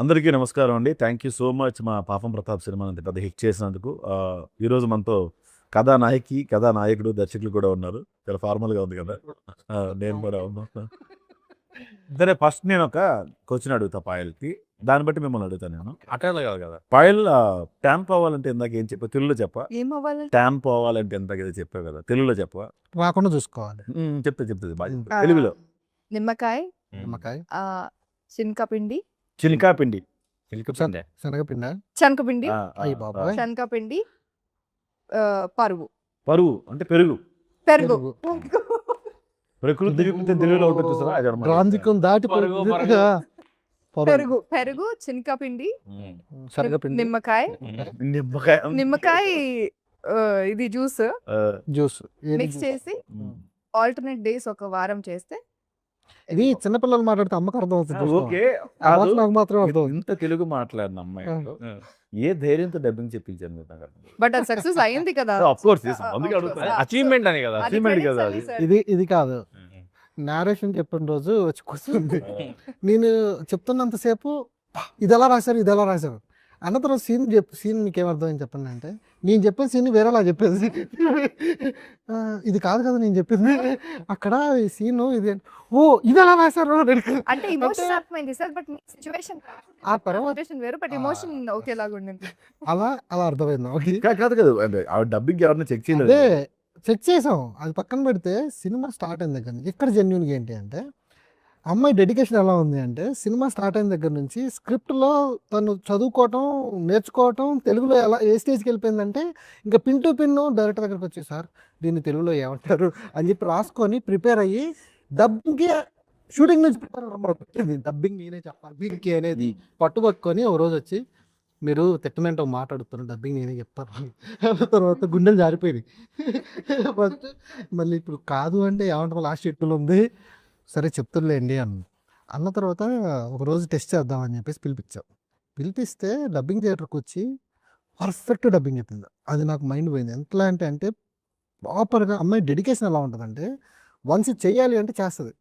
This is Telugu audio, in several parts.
అందరికీ నమస్కారం అండి. థ్యాంక్ యూ సో మచ్ మా పాపం ప్రతాప్ సినిమాని అంత పెద్ద హిట్ చేసినందుకు. ఈరోజు మనతో కథానాయకి, కథానాయకుడు, దర్శకులు కూడా ఉన్నారు. చాలా ఫార్మల్‌గా ఉంది కదా! నేను కూడా ఉన్నాను. సరే ఫస్ట్ నేను ఒక క్వెషన్ అడుగుతా పాయల్‌కి. దాన్ని బట్టి మిమ్మల్ని అడుగుతాను నేను. అట్లా కాదు కదా. పాయల్ ట్యాన్ పోవాలంటే ఇందాక ఏం చెప్పావు? తెలుగులో చెప్పవా? ఏమవ్వాలి? ట్యాన్ పోవాలంటే ఇందాక ఏదో చెప్పావు కదా! తెలుగులో చెప్పవా? రాకుండా చూసుకోవాలి. చెప్తా బాగా చెప్తా. తెలుగులో నిమ్మకాయ, నిమ్మకాయ, చింతపిండి, చిలికాపిండి. శనగపిండ, శనగపిండి, అయ్య బాబాయ్, శనగపిండి, పరుగు, పరువు అంటే పెరుగు. పెరుగు, ప్రకృతి విరుద్ధం తెలుగులో ఉంటుంది చూసారా? అది అన్నమాట. గ్రాంధికం దాటి పరుగు, పెరుగు, పెరుగు, చింతపిండి, శనగపిండి, నిమ్మకాయ, నిమ్మకాయ నిమ్మకాయ, ఇది జ్యూస్ జ్యూస్. మిక్స్ చేసి ఆల్టర్నేట్ డేస్ ఒక వారం చేస్తే ఇది చిన్నపిల్లలు మాట్లాడితే అమ్మకు అర్థం అవుతుంది. ఓకే. నాకు మాత్రం అర్థం అవుతుంది. ఇంత తెలుగు మాట్లాడిన అమ్మాయి ఏ ధైర్యంతో డబ్బింగ్ చెప్పించాను మీరు నాకు అర్థం కాదు. బట్ అది సక్సెస్ అయింది కదా. Of course, yes. అందుకే అడుగుతున్నా. అచీవ్మెంట్ అని కదా. అది achievement credits కదా అన్ని అది. sir. ఇది కాదు, నేరేషన్ చెప్పిన రోజు వచ్చి కూర్చుంది. నేను చెప్తున్నంతసేపు ఇది ఎలా రాశారు అన్న తర్వాత సీన్ మీకు ఏమర్థమైంది చెప్పండి అంటే, నేను చెప్పిన సీన్ వేరేలా చెప్పేది. ఇది కాదు కదా నేను చెప్పింది, అక్కడ ఈ సీను ఇది, ఓ ఇది ఎలా రాశారు అంటే ఎమోషన్ అర్థమైంది సార్, బట్ సిచువేషన్ ఆ తర్వాత సిచువేషన్ వేరు, బట్ ఎమోషన్ ఒకేలాగా ఉండింది. అలా అర్థమైంది. ఓకే, కాదు కాదు అంటే ఆ డబ్బింగ్ ఎవరైనా చెక్ చేయలేదు. అదే చెక్ చేసాం, అది పక్కన పెడితే సినిమా స్టార్ట్ అయిన దగ్గర నుంచి ఇక్కడ జెన్యున్గా ఏంటి అంటే, అమ్మాయి డెడికేషన్ ఎలా ఉంది అంటే, సినిమా స్టార్ట్ అయిన దగ్గర నుంచి స్క్రిప్ట్లో తను చదువుకోవటం, నేర్చుకోవటం, తెలుగులో ఎలా ఏ స్టేజ్కి వెళ్ళిపోయిందంటే, ఇంకా పిన్ టు పిన్ డైరెక్టర్ దగ్గరికి వచ్చి, సార్ దీన్ని తెలుగులో ఏమంటారు అని చెప్పి రాసుకొని ప్రిపేర్ అయ్యి డబ్బింగ్కి షూటింగ్ నుంచి ప్రిపేర్ అవ్వడం. డబ్బింగ్ నేనే చెప్పాలి దీనికి అనేది పట్టుబట్టుకొని ఒక రోజు వచ్చి, మీరు తిట్టనంటే ఒక మాట అడుగుతాను, డబ్బింగ్ నేనే చెప్తాను. తర్వాత గుండెలు జారిపోయింది. ఫస్ట్ మళ్ళీ ఇప్పుడు కాదు అంటే ఏమంటారు, లాస్ట్ షెడ్యూల్ ఉంది, సరే చెప్తులేండి అన్న తర్వాత ఒకరోజు టెస్ట్ చేద్దామని చెప్పేసి పిలిపిస్తే డబ్బింగ్ థియేటర్కి వచ్చి పర్ఫెక్ట్ డబ్బింగ్ చెప్పింది. అది నాకు మైండ్ పోయింది. ఎట్లా అంటే ప్రాపర్గా అమ్మాయి డెడికేషన్ ఎలా ఉంటుందంటే, వన్స్ ఇది చెయ్యాలి అంటే చేస్తుంది.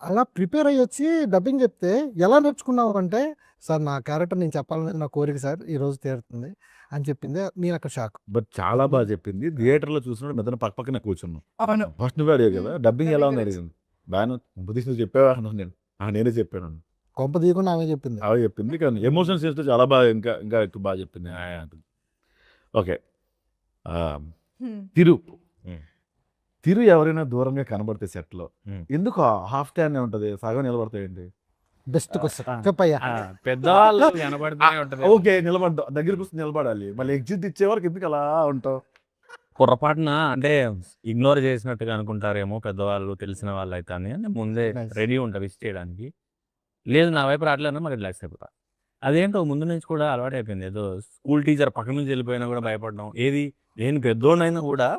అలా ప్రిపేర్ అయ్యి వచ్చి డబ్బింగ్ చెప్తే ఎలా నేర్చుకున్నావు అంటే, సార్ నా క్యారెక్టర్ నేను చెప్పాలనేది నా కోరిక సార్, ఈరోజు తీరుతుంది అని చెప్పింది. నేను అక్కడ షాక్. బట్ చాలా బాగా చెప్పింది. థియేటర్లో చూసినప్పుడు మెదన పక్క పక్కన కూర్చున్నాం. అవును. ఫస్ట్ నువ్వే అడిగావు కదా డబ్బింగ్ ఎలా ఉంది అడిగింది. బాగా బుద్ధిస్తూ చెప్పావా అన్నాను నేను. నేనే చెప్పాను. కొంప తీయకుండా ఆమె చెప్పింది. అలా చెప్పింది కానీ ఎమోషన్స్ చేస్తే చాలా బాగా ఇంకా ఇంకా ఎక్కువ బాగా చెప్పింది. ఓకే. తిరు ఎవరైనా దూరంగా కనబడితే సెట్లో ఎందుకు హాఫ్ ట్యాన్ ఉంటుంది, సగం నిలబడతాయండి? Best question చెప్పయ్యా. పెద్దవాళ్ళు కనబడుతూనే ఉంటది. ఓకే, నిలబడ్డా దగ్గరికి వస్తే నిలబడాలి, మళ్ళీ ఎగ్జిట్ ఇచ్చే వరకు ఎందుకు అలా ఉంటావు? పొరపాటున అంటే ఇగ్నోర్ చేసినట్టుగా అనుకుంటారేమో పెద్దవాళ్ళు, తెలిసిన వాళ్ళు అయితే అని ముందే Nice. రెడీ ఉంటా విష్ చేయడానికి. లేదు నా వైపు రావట్లేదు, మరి రిలాక్స్ అయిపోతా. అదేంటో ముందు నుంచి కూడా అలవాటు అయిపోయింది. ఏదో స్కూల్ టీచర్ పక్క నుంచి వెళ్ళిపోయినా కూడా భయపడడం. ఏది నేను పెద్దోడైనా కూడా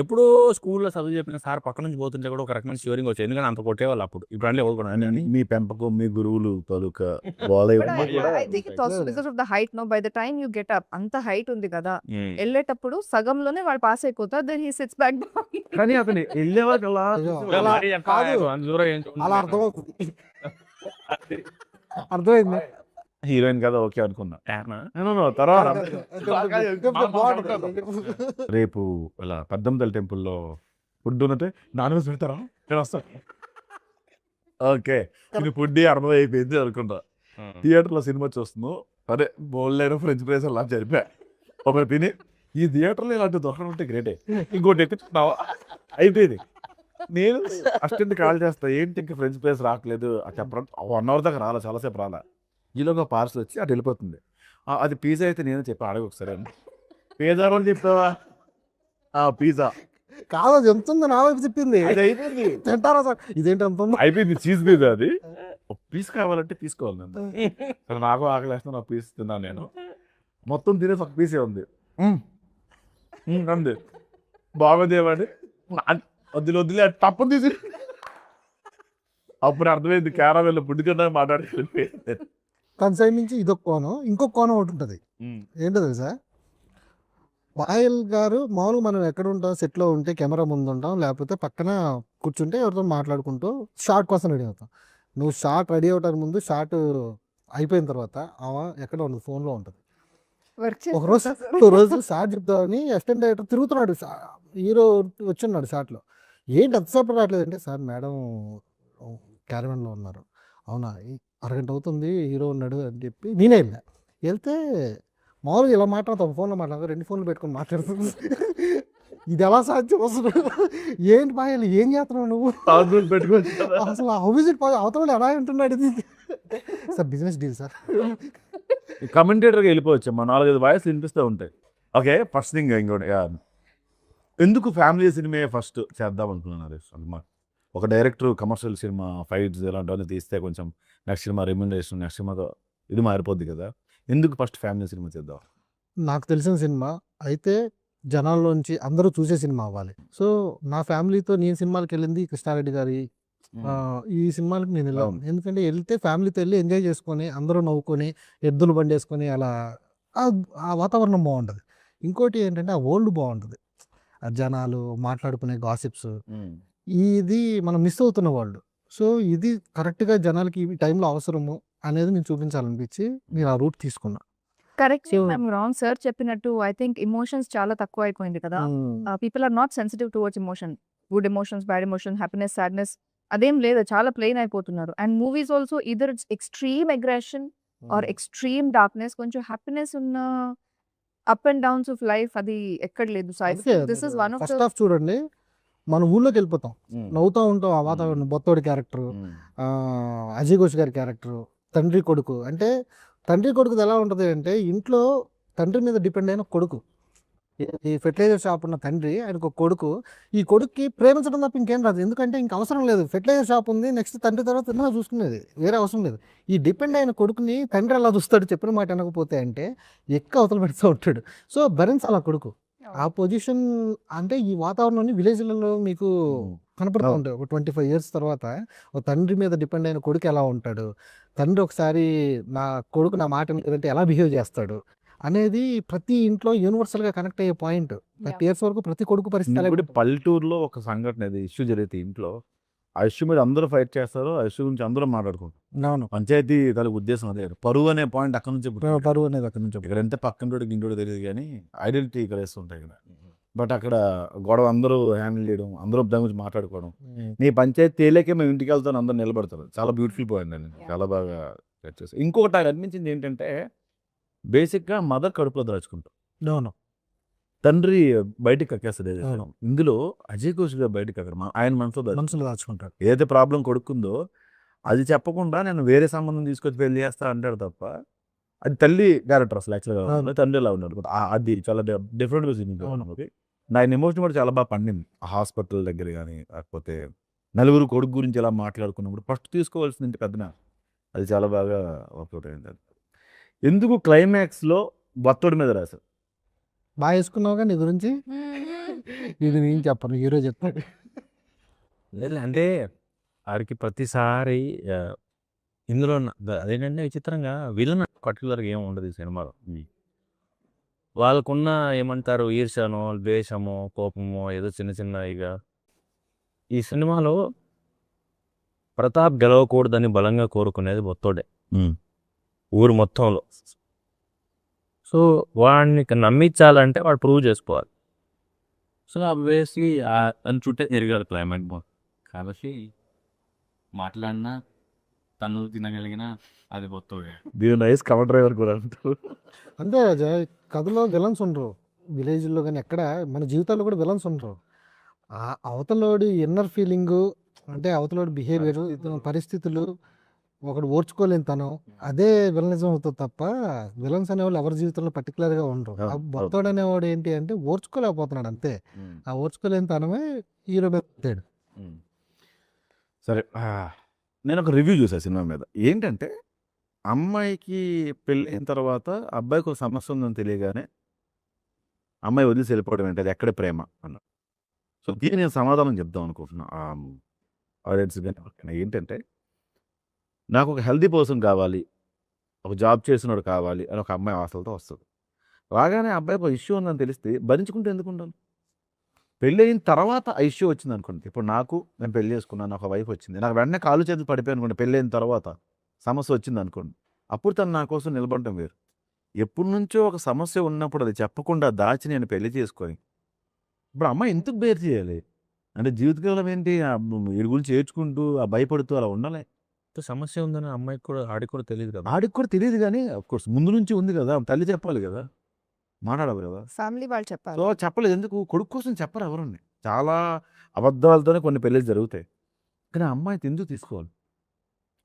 ఎప్పుడో స్కూల్లో చదువు చెప్పిన సార్ పక్క నుంచి పోతుంటే కూడా ఒక రకమైన షివరింగ్ వచ్చేది, ఎందుకంటే అంత కొట్టేవాళ్ళు అప్పుడు. ఇప్పుడు అంటే ఎవరు కూడా అని మీ పెంపకం, మీ గురువులు తాలూకా But I think it's also because of the height, no? By the time you get up, అంత హైట్ ఉంది కదా, వెళ్ళేటప్పుడు సగంలోనే వాడు పాస్ అయిపోతారు, then he sits back down. కానీ అతను వెళ్ళేవాళ్ళు అలా అలా కాదు. అలా అర్థమవుతుంది. అర్థమైంది. హీరోయిన్ కదా ఓకే అనుకున్నా. తర్వాత రేపు ఇలా పెద్దంతల టెంపుల్లో ఫుడ్ ఉన్నట్టే నాన్ వెజ్ పెడతారా, నేను వస్తాను. ఓకే, ఇది ఫుడ్ అర్థమైపోయింది అనుకుంటా. థియేటర్లో సినిమా చూస్తున్నావు, అరే బోల్డ్ ఫ్రెంచ్ ఫ్రైస్ అలా జరిపా ఒకటి తిని, ఈ థియేటర్లో ఇలాంటి దొరకడం ఉంటే గ్రేటే. ఇంకోటి ఎత్తుకున్నావా అయిపోయింది. నేను అసిస్టెంట్ కాల్ చేస్తా, ఏంటి ఇంకా ఫ్రెంచ్ ఫ్రైస్ రావట్లేదు చెప్పడం. 1 hour దాకా రాలా, చాలాసేపు రాలా. ఈలోగా పార్సల్ వచ్చి అటు వెళ్ళిపోతుంది. అది పిజ్జా అయితే నేను చెప్పాను, అడగ ఒకసారి పిజ్జా వాళ్ళు చెప్తావా? పిజ్జా కాదు, అది ఎంత ఉందో నా వైపు చెప్పింది. అది అయిపోయింది. తింటారా సార్, ఇదేంటి ఎంత ఉందో అయిపోయింది. చీజ్ పిజ్జా అది. ఒక పీస్ కావాలంటే తీసుకోవాలి నేను. సరే నాకు ఆకలి వేస్తాను, ఒక పీస్ తిన్నాను నేను. మొత్తం తినేసి ఒక పీసే ఉంది అంది. బాగుందేమండి, వద్దులే తప్పు తీసి. అప్పుడు అర్థమైంది క్యారామెల్ ఫుడ్ తిన్నా మాట్లాడి. తన సైడ్ నుంచి ఇదొక కోణం, ఇంకొక కోణం ఒకటి ఉంటుంది. ఏంటో తెలుసా, పాయల్ గారు మామూలుగా మనం ఎక్కడ ఉంటాం, సెట్లో ఉంటే కెమెరా ముందు ఉంటాం, లేకపోతే పక్కన కూర్చుంటే ఎవరితో మాట్లాడుకుంటూ షార్ట్ కోసం రెడీ అవుతాం. నువ్వు షార్ట్ రెడీ అవడానికి ముందు షార్ట్ అయిపోయిన తర్వాత ఆమె ఎక్కడ ఉండదు, ఫోన్లో ఉంటుంది. వర్క్ ఒకరోజు షార్ట్ చెప్తామని అసిస్టెంట్ డైరెక్టర్ తిరుగుతున్నాడు, హీరో వచ్చున్నాడు షార్ట్లో. ఏంటి ఎంతసేపు రావట్లేదంటే, సార్ మేడం క్యారవాన్లో ఉన్నారు. అవునా, అరగంట అవుతుంది, హీరో ఉన్నాడు అని చెప్పి నేనే వెళ్తే మామూలుగా ఇలా మాట్లాడతాం, ఫోన్లో మాట్లాడతాం, 2 ఫోన్లు పెట్టుకొని మాట్లాడుతుంది. ఇది ఎలా సాధ్యం అసలు? ఏంటి బాగా ఏం చేస్తున్నావు నువ్వు అసలు? ఆపోజిట్ అవతల ఎలా ఉంటున్నాడు ఇది? Sir business deal sir. కమెంటేటర్గా వెళ్ళిపోవచ్చు, మా 4-5 వాయిస్లు వినిపిస్తూ ఉంటాయి. ఓకే, ఫస్ట్ థింగ్ ఇంకోటి, ఎందుకు ఫ్యామిలీ సినిమా ఫస్ట్ చేద్దాం అనుకున్నారు సినిమా? ఒక డైరెక్టర్ కమర్షియల్ సినిమా ఫైట్స్ ఇలాంటివన్నీ తీస్తే కొంచెం నెక్స్ట్ సినిమా రెమ్యునరేషన్ నెక్స్ట్ సినిమాతో ఇది మారిపోద్ది కదా, ఎందుకు ఫస్ట్ ఫ్యామిలీ సినిమా చేద్దాం? నాకు తెలిసిన సినిమా అయితే జనాల్లోంచి అందరూ చూసే సినిమా అవ్వాలి. సో నా ఫ్యామిలీతో నేను సినిమాలకు వెళ్ళింది కృష్ణారెడ్డి గారి ఈ సినిమాలకు నేను వెళ్ళాను. అవును. ఎందుకంటే వెళ్తే ఫ్యామిలీతో వెళ్ళి ఎంజాయ్ చేసుకొని అందరూ నవ్వుకొని ఎద్దులు బండి వేసుకొని అలా ఆ వాతావరణం బాగుంటుంది. ఇంకోటి ఏంటంటే ఆ వరల్డ్ బాగుంటుంది, ఆ జనాలు మాట్లాడుకునే గాసిప్స్, ఇది మనం మిస్ అవుతున్న వరల్డ్. సో ఇది కరెక్ట్గా జనాలకి ఈ టైంలో అవసరము అనేది నేను చూపించాలనిపించి నేను ఆ రూట్ తీసుకున్నా. Correct So- wrong. సార్ చెప్పినట్టు ఐ థింక్ ఎమోషన్స్ చాలా తక్కువ అయిపోయింది కదా. People are not sensitive towards emotion. Good emotions, bad emotion, happiness, sadness అదేం లేదు, చాలా ప్లెయిన్ అయిపోతున్నారు. And movies also either it's extreme aggression or extreme darkness. కొంచెం హ్యాపీనెస్ ఉన్న up and downs of life అది ఎక్కడ లేదు. So I think this is one of first half చూడండి, మన ఊళ్ళోకి వెళ్ళిపోతాం, నవ్వుతూ ఉంటాం. ఆ వాతావరణం, బొత్తోడి క్యారెక్టర్, అజయ్ ఘోష్ గారి క్యారెక్టర్, తండ్రి కొడుకు. అంటే తండ్రి కొడుకుది ఎలా ఉంటుంది అంటే, ఇంట్లో తండ్రి మీద డిపెండ్ అయిన కొడుకు, ఈ ఫెర్టిలైజర్ షాప్ ఉన్న తండ్రి, ఆయనకు ఒక కొడుకు. ఈ కొడుక్కి ప్రేమించడం తప్ప ఇంకేం రాదు, ఎందుకంటే ఇంక అవసరం లేదు, ఫెర్టిలైజర్ షాప్ ఉంది, నెక్స్ట్ తండ్రి తర్వాత ఏమైనా చూసుకునేది, వేరే అవసరం లేదు. ఈ డిపెండ్ అయిన కొడుకుని తండ్రి ఎలా చూస్తాడు, చెప్పిన మాట వినకపోతే అంటే ఎక్కువ అవతల పెడుతూ ఉంటాడు. సో భరించాలి ఆ కొడుకు. ఆ పొజిషన్ అంటే ఈ వాతావరణాన్ని విలేజ్లలో మీకు కనపడుతూ ఉంటాయి. ఒక 25 years తర్వాత ఒక తండ్రి మీద డిపెండ్ అయిన కొడుకు ఎలా ఉంటాడు, తండ్రి ఒకసారి నా కొడుకు నా మాట లేదంటే ఎలా బిహేవ్ చేస్తాడు అనేది ప్రతి ఇంట్లో యూనివర్సల్గా కనెక్ట్ అయ్యే పాయింట్. 30 years వరకు ప్రతి కొడుకు పరిస్థితి అలాగే ఇప్పుడు పల్లెటూరులో ఒక సంఘటన ఇది ఇష్యూ జరిగితే ఇంట్లో ఆ ఇష్యూ మీద అందరూ ఫైట్ చేస్తారు, ఆ ఇష్యూ గురించి అందరూ మాట్లాడుకుంటారు. అవును, పంచాయతీ తాలూకు ఉద్దేశం అదే, పరువు అనే పాయింట్ అక్కడ నుంచి పుట్టింది. పరువు అనేది అక్కడ నుంచి. ఇక్కడ ఎంత పక్కన రోడ్డు ఇంకోటి తెలియదు కానీ ఐడెంటిటీ ఇక్కడ వేస్తుంటాయి ఇక్కడ. బట్ అక్కడ గొడవ అందరూ హ్యాండిల్ చేయడం, అందరూ దాని గురించి మాట్లాడుకోవడం. నీ పంచాయతీ తేలేకే మేము ఇంటికి వెళ్తాను, అందరూ నిలబడతారు. చాలా బ్యూటిఫుల్ పాయింట్ అండి, చాలా బాగా సెట్ చేశారు. ఇంకొకటి నాకు అనిపించింది ఏంటంటే, బేసిక్గా మదర్ కడుపులో దాచుకుంటాం, అవును, తండ్రి బయటికి కక్కేస్తుంది. అవును. ఇందులో అజయ్ ఘోష్ గారు బయటికి అక్కడ ఆయన మనసులో మనసులో దాచుకుంటాడు. ఏదైతే ప్రాబ్లం కొడుకుందో అది చెప్పకుండా నేను వేరే సంబంధం తీసుకొచ్చి పెళ్లి చేస్తా అంటాడు తప్ప, అది తల్లి క్యారెక్టర్ అసలు యాక్చువల్గా అవును. తండ్రి ఎలా ఉన్నారు అది చాలా డిఫరెంట్గా అవును. నా ఎమోషన్ కూడా చాలా బాగా పండింది. ఆ హాస్పిటల్ దగ్గర కానీ లేకపోతే నలుగురు కొడుకు గురించి ఎలా మాట్లాడుకున్నప్పుడు ఫస్ట్ తీసుకోవాల్సింది పెద్దన, అది చాలా బాగా వర్కౌట్ అయింది. ఎందుకు క్లైమాక్స్లో బత్తోడి మీద రాశారు? బాగా వేసుకున్నావుగా నీ గురించి, ఇది నేను చెప్పను, హీరో చెప్తాడు. లేదు అంటే ఆడికి ప్రతిసారి ఇందులో అదేంటంటే విచిత్రంగా విలన్ పర్టికులర్గా ఏమి ఉండదు ఈ సినిమాలో. వాళ్ళకున్న ఏమంటారు ఈర్ష్యనో ద్వేషమో కోపమో ఏదో చిన్న చిన్న ఇక ఈ సినిమాలో ప్రతాప్ గెలవకూడదని బలంగా కోరుకునేది బొత్తోడే ఊరు మొత్తంలో. సో వాడిని నమ్మించాలంటే వాడు ప్రూవ్ చేసుకోవాలి. సో అబ్వియస్లీ తను చుట్టే తిరగాలి క్లైమేట్ కాబట్టి మాట్లాడినా తను తినగలిగిన అది బొత్తోడే. దీని నైస్ కవర్ డ్రైవర్ కూడా అంటారు. అంతే అజయ్, కథలో విలన్స్ ఉండరు, విలేజ్లో కానీ ఎక్కడ మన జీవితాల్లో కూడా విలన్స్ ఉండరు. ఆ అవతలోడి ఇన్నర్ ఫీలింగు, అంటే అవతలోడి బిహేవియర్, ఇతని పరిస్థితులు, ఒకడు ఓర్చుకోలేని తనం, అదే విలనిజం అవుతుంది తప్ప విలన్స్ అనేవాళ్ళు ఎవరి జీవితంలో పర్టికులర్గా ఉండరు. ఆ బొత్తోడు అనేవాడు ఏంటి అంటే ఓర్చుకోలేకపోతున్నాడు అంతే. ఆ ఓర్చుకోలేని తనమే హీరో మీద పెట్టాడు. సరే, నేను ఒక రివ్యూ చూసాను సినిమా మీద. ఏంటంటే అమ్మాయికి పెళ్ళి అయిన తర్వాత అబ్బాయికి ఒక సమస్య ఉందని తెలియగానే అమ్మాయి వదిలేసి వెళ్ళిపోవడం ఏంటి, అది ఎక్కడ ప్రేమ అన్న. సో దీన్ని నేను సమాధానం చెప్దాం అనుకుంటున్నా ఆడియన్స్ కానీ. ఏంటంటే నాకు ఒక హెల్దీ పర్సన్ కావాలి, ఒక జాబ్ చేసినోడు కావాలి అని ఒక అమ్మాయి ఆశలతో వస్తుంది. రాగానే అబ్బాయికి ఒక ఇష్యూ ఉందని తెలిస్తే భరించుకుంటే ఎందుకు ఉండాలి? పెళ్ళి అయిన తర్వాత ఆ ఇష్యూ వచ్చింది అనుకోండి. ఇప్పుడు నేను పెళ్లి చేసుకున్నాను, ఒక వైఫ్ వచ్చింది, నాకు వెంటనే కాలు చేతులు పడిపోయి అనుకోండి. పెళ్ళి అయిన తర్వాత సమస్య వచ్చింది అనుకోండి, అప్పుడు తను నా కోసం నిలబడటం వేరు. ఎప్పటి నుంచో ఒక సమస్య ఉన్నప్పుడు అది చెప్పకుండా దాచి నేను పెళ్లి చేసుకొని, ఇప్పుడు అమ్మాయి ఎందుకు బేర్ చేయాలి అంటే జీవితకాలం ఏంటి వీడి గురించి ఏడ్చుకుంటూ భయపడుతూ అలా ఉండాలి. సమస్య ఉందని అమ్మాయికి కూడా ఆడికి కూడా తెలియదు కదా. ఆడికి కూడా తెలియదు కానీ కోర్స్ ముందు నుంచి ఉంది కదా, తల్లి చెప్పాలి కదా, మాట్లాడాలి కదా. ఫ్యామిలీ వాళ్ళు చెప్పారు. సో చెప్పలేదు. ఎందుకు? కొడుకు కోసం చెప్పరు ఎవరండి. చాలా అబద్ధాలతోనే కొన్ని పెళ్ళిళ్ళు జరుగుతాయి. కానీ ఆ అమ్మాయి ఎందుకు తీసుకోవాలి?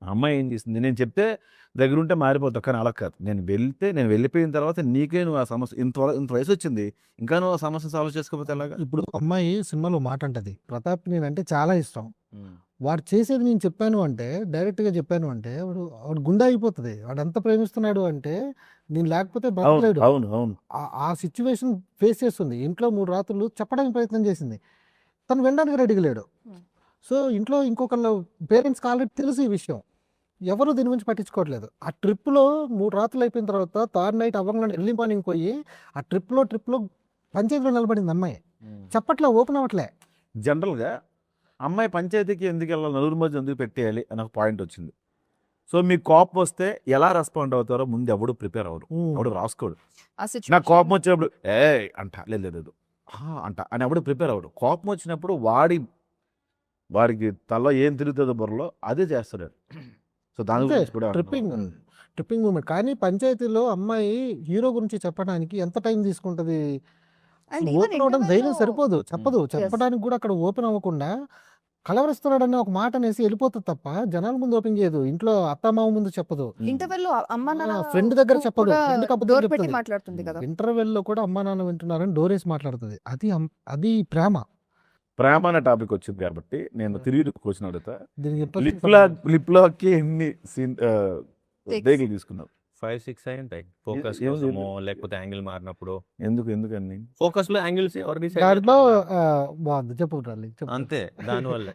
ఆ అమ్మాయి ఏం చేసింది? నేను చెప్తే దగ్గరుంటే మారిపోతావు, కానీ అలా కాదు. నేను వెళ్ళిపోయిన తర్వాత నీకే నువ్వు ఆ సమస్య ఇంత వయసు వచ్చింది, ఇంకా నువ్వు ఆ సమస్య సాల్వ్ చేసుకోకపోతే ఎలాగా? ఇప్పుడు అమ్మాయి సినిమాలో మాట అంటది, ప్రతాప్ నేనంటే చాలా ఇష్టం, వాడు చేసేది నేను చెప్పాను అంటే, డైరెక్ట్గా చెప్పాను అంటే వాడు గుండె అయిపోతుంది. వాడు ఎంత ప్రేమిస్తున్నాడు అంటే నేను లేకపోతే బ్రతకలేడు. అవును అవును. ఆ సిచ్యువేషన్ ఫేస్ చేస్తుంది. ఇంట్లో 3 రాత్రులు చెప్పడానికి ప్రయత్నం చేసింది, తను వినడానికి రెడీగా లేడు. సో ఇంట్లో ఇంకొకళ్ళ పేరెంట్స్కి ఆల్రెడీ తెలుసు ఈ విషయం, ఎవరు దీని గురించి పట్టించుకోవట్లేదు. ఆ ట్రిప్లో 3 రాత్రులు అయిపోయిన తర్వాత థర్డ్ నైట్ అవ్వగానే ఎర్లీ మార్నింగ్ పోయి ఆ ట్రిప్లో పంచాయతీలో నిలబడింది అమ్మాయి. చెప్పట్లే, ఓపెన్ అవ్వట్లే. జనరల్గా అమ్మాయి పంచాయతీకి ఎందుకు వెళ్ళాలి, నలుగురు మధ్య ఎందుకు పెట్టేయాలి అని ఒక పాయింట్ వచ్చింది. సో మీకు కోపం వస్తే ఎలా రెస్పాండ్ అవుతారో ముందు ఎవడు ప్రిపేర్ అవ్వడు, ఎవడు రాసుకోడు. నాకు కోపం వచ్చినప్పుడు అంట లేదు అంట అని ఎవడు ప్రిపేర్ అవ్వడు. కోపం వచ్చినప్పుడు వాడికి తల ఏం తిరుగుతుందో బుర్రలో అదే చేస్తాడు. సో దాని గురించి కూడా ట్రిప్పింగ్ మూమెంట్. కానీ పంచాయతీలో అమ్మాయి హీరో గురించి చెప్పడానికి ఎంత టైం తీసుకుంటది? ఓపెన్ అవ్వడం ధైర్యం సరిపోదు, చెప్పడానికి కూడా అక్కడ ఓపెన్ అవ్వకుండా కలవరిస్తున్నాడని ఒక మాట అనేసి వెళ్ళిపోతుంది తప్ప జనాల ముందు ఓపెన్ చేయదు. ఇంట్లో అత్తమామ ముందు చెప్పదు, ఫ్రెండ్ దగ్గర చెప్పదు, ఇంటర్వెల్ లో కూడా అమ్మా నాన్న వింటున్నారని డోర్ వేసి మాట్లాడుతుంది. అది ప్రేమ అనే టాపిక్ వచ్చింది కాబట్టి నేను తిరిగి క్వశ్చన్ అడుగుతా. దీనికి లిప్ లాక్ ఎన్ని డేట్లు తీసుకున్నారు? 5-6 అయి ఉంటాయి. ఫోకస్ లేకపోతే యాంగిల్ మారినప్పుడు. ఎందుకని ఫోకస్ లో యాంగిల్స్ ఎవరు దాంట్లో బాగుంది, చెప్పు అంతే. దానివల్ల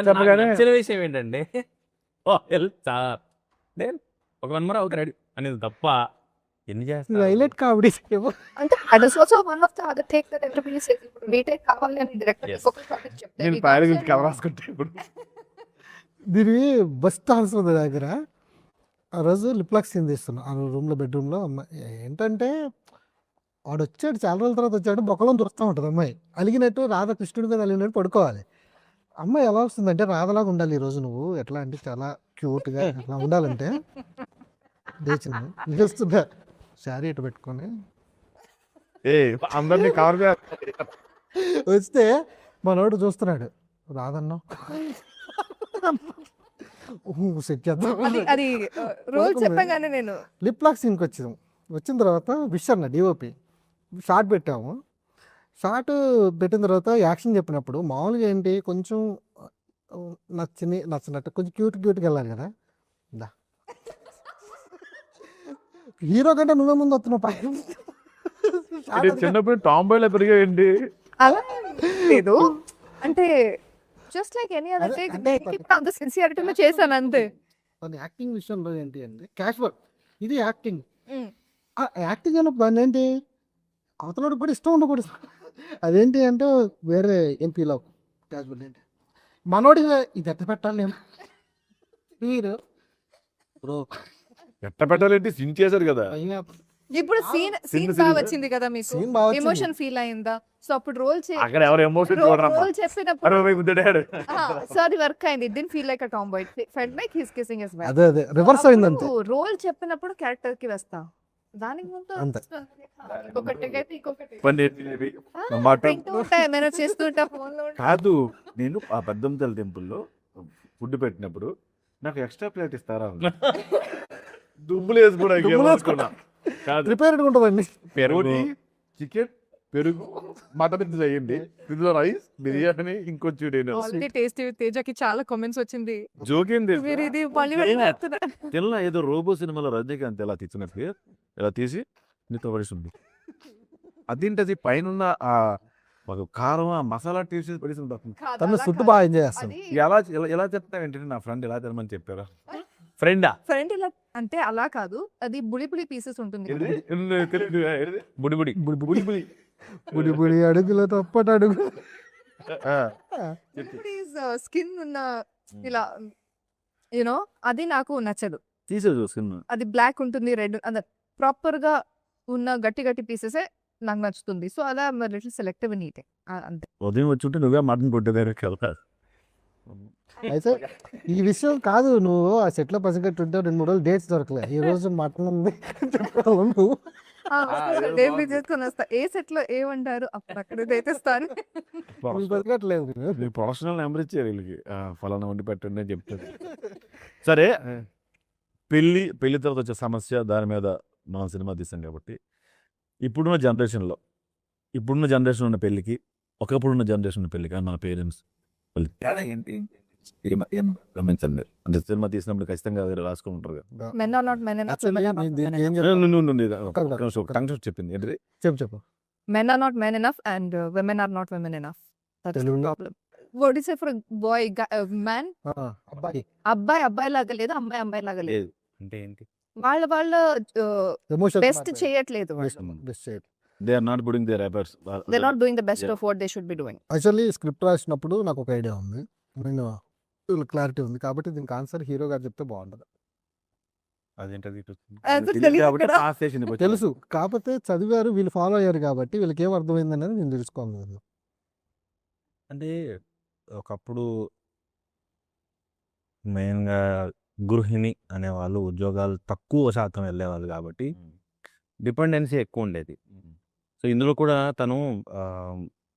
చెప్పగానే నచ్చిన విషయం ఏంటంటే ఒక 1 మంత్ అవుతాడు అనేది తప్ప ఎన్ని చేస్తారు హైలైట్ కామెడీ. అంటే that is also one of the other take that everybody says. ఇప్పుడు బీటెక్ కావాలి అని డైరెక్టర్ ఒక ప్రాజెక్ట్ చెప్తే నేను ఫైర్ గురించి కవర్ రాసుకుంటే ఇప్పుడు దీని బెస్ట్ ఆన్సర్ ఉంది దగ్గర. ఆ రోజు లిప్లాక్ సీన్ తీస్తున్నాం ఆ రూమ్లో, బెడ్రూమ్లో. అమ్మాయి ఏంటంటే వాడు వచ్చాడు, చాలా రోజుల తర్వాత వచ్చాడు, బొక్కలో దొరుకుతూ ఉంటుంది అమ్మాయి. అలిగినట్టు రాధాకృష్ణుడి మీద అలిగినట్టు పడుకోవాలి. అమ్మాయి ఎలా వస్తుందంటే రాధలాగా ఉండాలి ఈరోజు నువ్వు, ఎట్లా అంటే చాలా క్యూట్గా అట్లా ఉండాలంటే లేచింది శారీ ఇటు పెట్టుకొని అందరినీ కవర్ వస్తే మనోడు చూస్తున్నాడు, రాదన్నావు సెట్ చేద్దాం. అది రోల్ చెప్పగానే నేను లిప్ లాక్ సీన్కి వచ్చిన తర్వాత విష్ అన్న డిఓపి షార్ట్ పెట్టాము. షార్ట్ పెట్టిన తర్వాత యాక్షన్ చెప్పినప్పుడు మామూలుగా ఏంటి కొంచెం నచ్చినట్టు కొంచెం క్యూట్గా వెళ్ళాలి కదా. హీరో కంటే నువ్వే ముందు వస్తున్నావు పైన. చిన్నప్పుడు టాంబాయ్లో పెరిగాయండి. అలా లేదు అంటే just like any other take, అంత సిన్సియారిటీలో చేశాను అంతే. యాక్టింగ్ విషయంలో ఏంటి అంటే క్యాషువల్, ఇది యాక్టింగ్. యాక్టింగ్ అన్నప్పుడు ఏంటి అవతలకి కూడా ఇష్టం ఉండకూడదు. అదేంటి అంటే వేరే ఎంపీలో క్యాషువల్ ఏంటి మనోడిగా ఇది ఎట్ట పెట్టాలి మీరు బ్రో ఎట్ట పెట్టాలంటే సిన్ చేశారు కదా. ఇప్పుడు సీన్ బాగా వచ్చింది కదా మీకు, ఎమోషన్ ఫీల్ అయిందా? సో అప్పుడు రోల్ అక్కడ ఎవరు ఎమోషన్ రోల్ చెప్పినప్పుడు సారీ వర్క్ అయింది. It didn't feel like a tomboy, it felt like he is kissing his wife. అదే రివర్స్ అయింది అంతే. రోల్ చెప్పినప్పుడు క్యారెక్టర్ కి వేస్తా, దానికి ముందు చేస్తుంటా ఫోన్ లో కాదు. నేను ఆ పెద్దంతల టెంపుల్లో ఫుడ్ పెట్టినప్పుడు నాకు ఎక్స్ట్రా ప్లేట్ ఇస్తారా? దుమ్ములు వేసుకున్నా ప్రిపేర్డ్ ఉంటుందండి. పెరుగు, చికెన్, పెరుగు, మటన్ చేయండి, ఇందులో రైస్, బిర్యానీ, ఇంకొంచెం టేస్టీ. తేజకి చాలా కామెంట్స్ వచ్చింది, జోకింది తిన్నా. ఏదో రోబో సినిమాలో రజనీకాంత్ ఎలా తీసినట్టు ఇలా తీసి నీతో పడిస్తుంది. అదేంటది పైన ఒక కారం ఆ మసాలా టేస్ట్ పడిస్తుంది. తను సుట్టు బాగా ఎంజాయ్ చేస్తాను. ఎలా చెప్తావు ఏంటంటే నా ఫ్రెండ్ ఎలా తినమని చెప్పారా? ఫ్రెండ్ ఇలా అంటే అలా కాదు, అది బుడి పీసెస్ ఉంటుంది. బుడి బుడి అడుగుల తప్పటి అడుగు. స్కిన్ ఉన్న ఇలా యూనో అది నాకు నచ్చదు. తీసేది సినిమా. అది బ్లాక్ ఉంటుంది, రెడ్ అదే ప్రాపర్ గా ఉన్న గట్టి గట్టి పీసెసే నాకు నచ్చుతుంది. సో అలా లిటిల్ సెలెక్టివ్ ఇన్ ఈటింగ్ అంతే. ఉదయం వచ్చి ఉంటే నువ్వే మటన్ కొట్టేదాన్ని కదా. అయితే ఈ విషయం కాదు, నువ్వు ఆ సెట్లో పసిగట్టుంటే 2-3 రోజులు డేట్స్ దొరకలే. ఈ రోజు మటన్ ఉంది చెప్పావు నువ్వు. డైలీ చేసుకొని వస్తా. ఏ సెట్ లో ఏమంటారు అప్పుడు అక్కడ తెస్తాను. నువ్వు పసిగట్టలేదు. ప్రొఫెషనల్ నెంబర్ ఇచ్చారు వీళ్ళకి. ఫలానా వండి పెట్టండి అని చెప్తారు. సరే, పెళ్లి తర్వాత వచ్చే సమస్య, దాని మీద మనం సినిమా తీసాం కాబట్టి ఇప్పుడున్న జనరేషన్లో ఉన్న పెళ్ళికి, ఒకప్పుడున్న జనరేషన్ ఉన్న పెళ్ళికి మన పేరెంట్స్ తేడా ఏంటి గమనించండి. అంటే సినిమా తీసినప్పుడు ఖచ్చితంగా రాసుకుంటారు కదా. Men are not men enough. చెప్పింది ఏంటిది? చెప్పు. Men are not men enough and women are not women enough. That's the Telugu. problem. What do you say for a boy, man? అబ్బాయి అబ్బాయి లాగా లేదు, అమ్మాయి లాగా లేదు. లేదు. అంటే ఏంటి? వాళ్ళ ఎమోషన్ బెస్ట్ చేయట్లేదు. They are not putting their efforts. They're not doing the best Yeah. of what they should be doing. Actually script రాసినప్పుడు నాకు ఒక ఐడియా ఉంది, నేను క్లారిటీ ఉంది కాబట్టి దీనికి ఆన్సర్ హీరో గారు చెప్తే బాగుంటుంది. అదేంటది? అది తెలియదు కదా. తెలుసు, కాకపోతే చదివారు, వీళ్ళు ఫాలో అయ్యారు కాబట్టి వీళ్ళకి ఏం అర్థమైంది అనేది నేను తెలుసుకోవాలి. అంటే ఒకప్పుడు మెయిన్గా గృహిణి అనేవాళ్ళు ఉద్యోగాలు తక్కువ శాతం వెళ్ళేవాళ్ళు కాబట్టి డిపెండెన్సీ ఎక్కువ ఉండేది. సో ఇందులో కూడా తను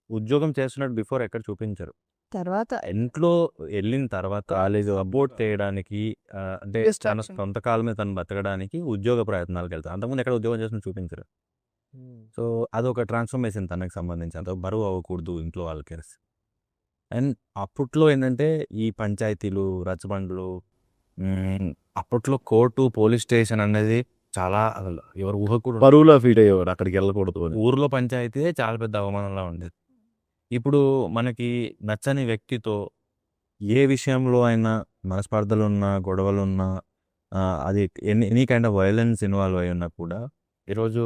ఉద్యోగం చేస్తున్నట్టు బిఫోర్ ఎక్కడ చూపించరు. తర్వాత ఇంట్లో వెళ్ళిన తర్వాత కాలేజ్ అబోర్ట్ చేయడానికి అంటే తన Distraction. సొంత కాలం మీద తను బతకడానికి ఉద్యోగ ప్రయత్నాలకు వెళ్తారు. అంతకుముందు ఎక్కడ ఉద్యోగం చేస్తున్న చూపించరు. సో అదొక ట్రాన్స్ఫర్మేషన్ తనకు సంబంధించి, అంత బరువు అవ్వకూడదు ఇంట్లో వాళ్ళకి. అండ్ అప్పట్లో ఏంటంటే ఈ పంచాయతీలు, రచ్చబండ్లు, అప్పట్లో కోర్టు, పోలీస్ స్టేషన్ అనేది చాలా అసలు ఎవరు ఊహ కూడా ఉండదు. పరువులో ఫీట్ అయ్యేవాడు, అక్కడికి వెళ్ళకూడదు అని. ఊర్లో పంచాయతీ చాలా పెద్ద అవమానంలా ఉండేది. ఇప్పుడు మనకి నచ్చని వ్యక్తితో ఏ విషయంలో అయినా మనస్పర్ధలున్నా, గొడవలున్నా, అది any kind of violence involve అయి ఉన్నా కూడా ఈరోజు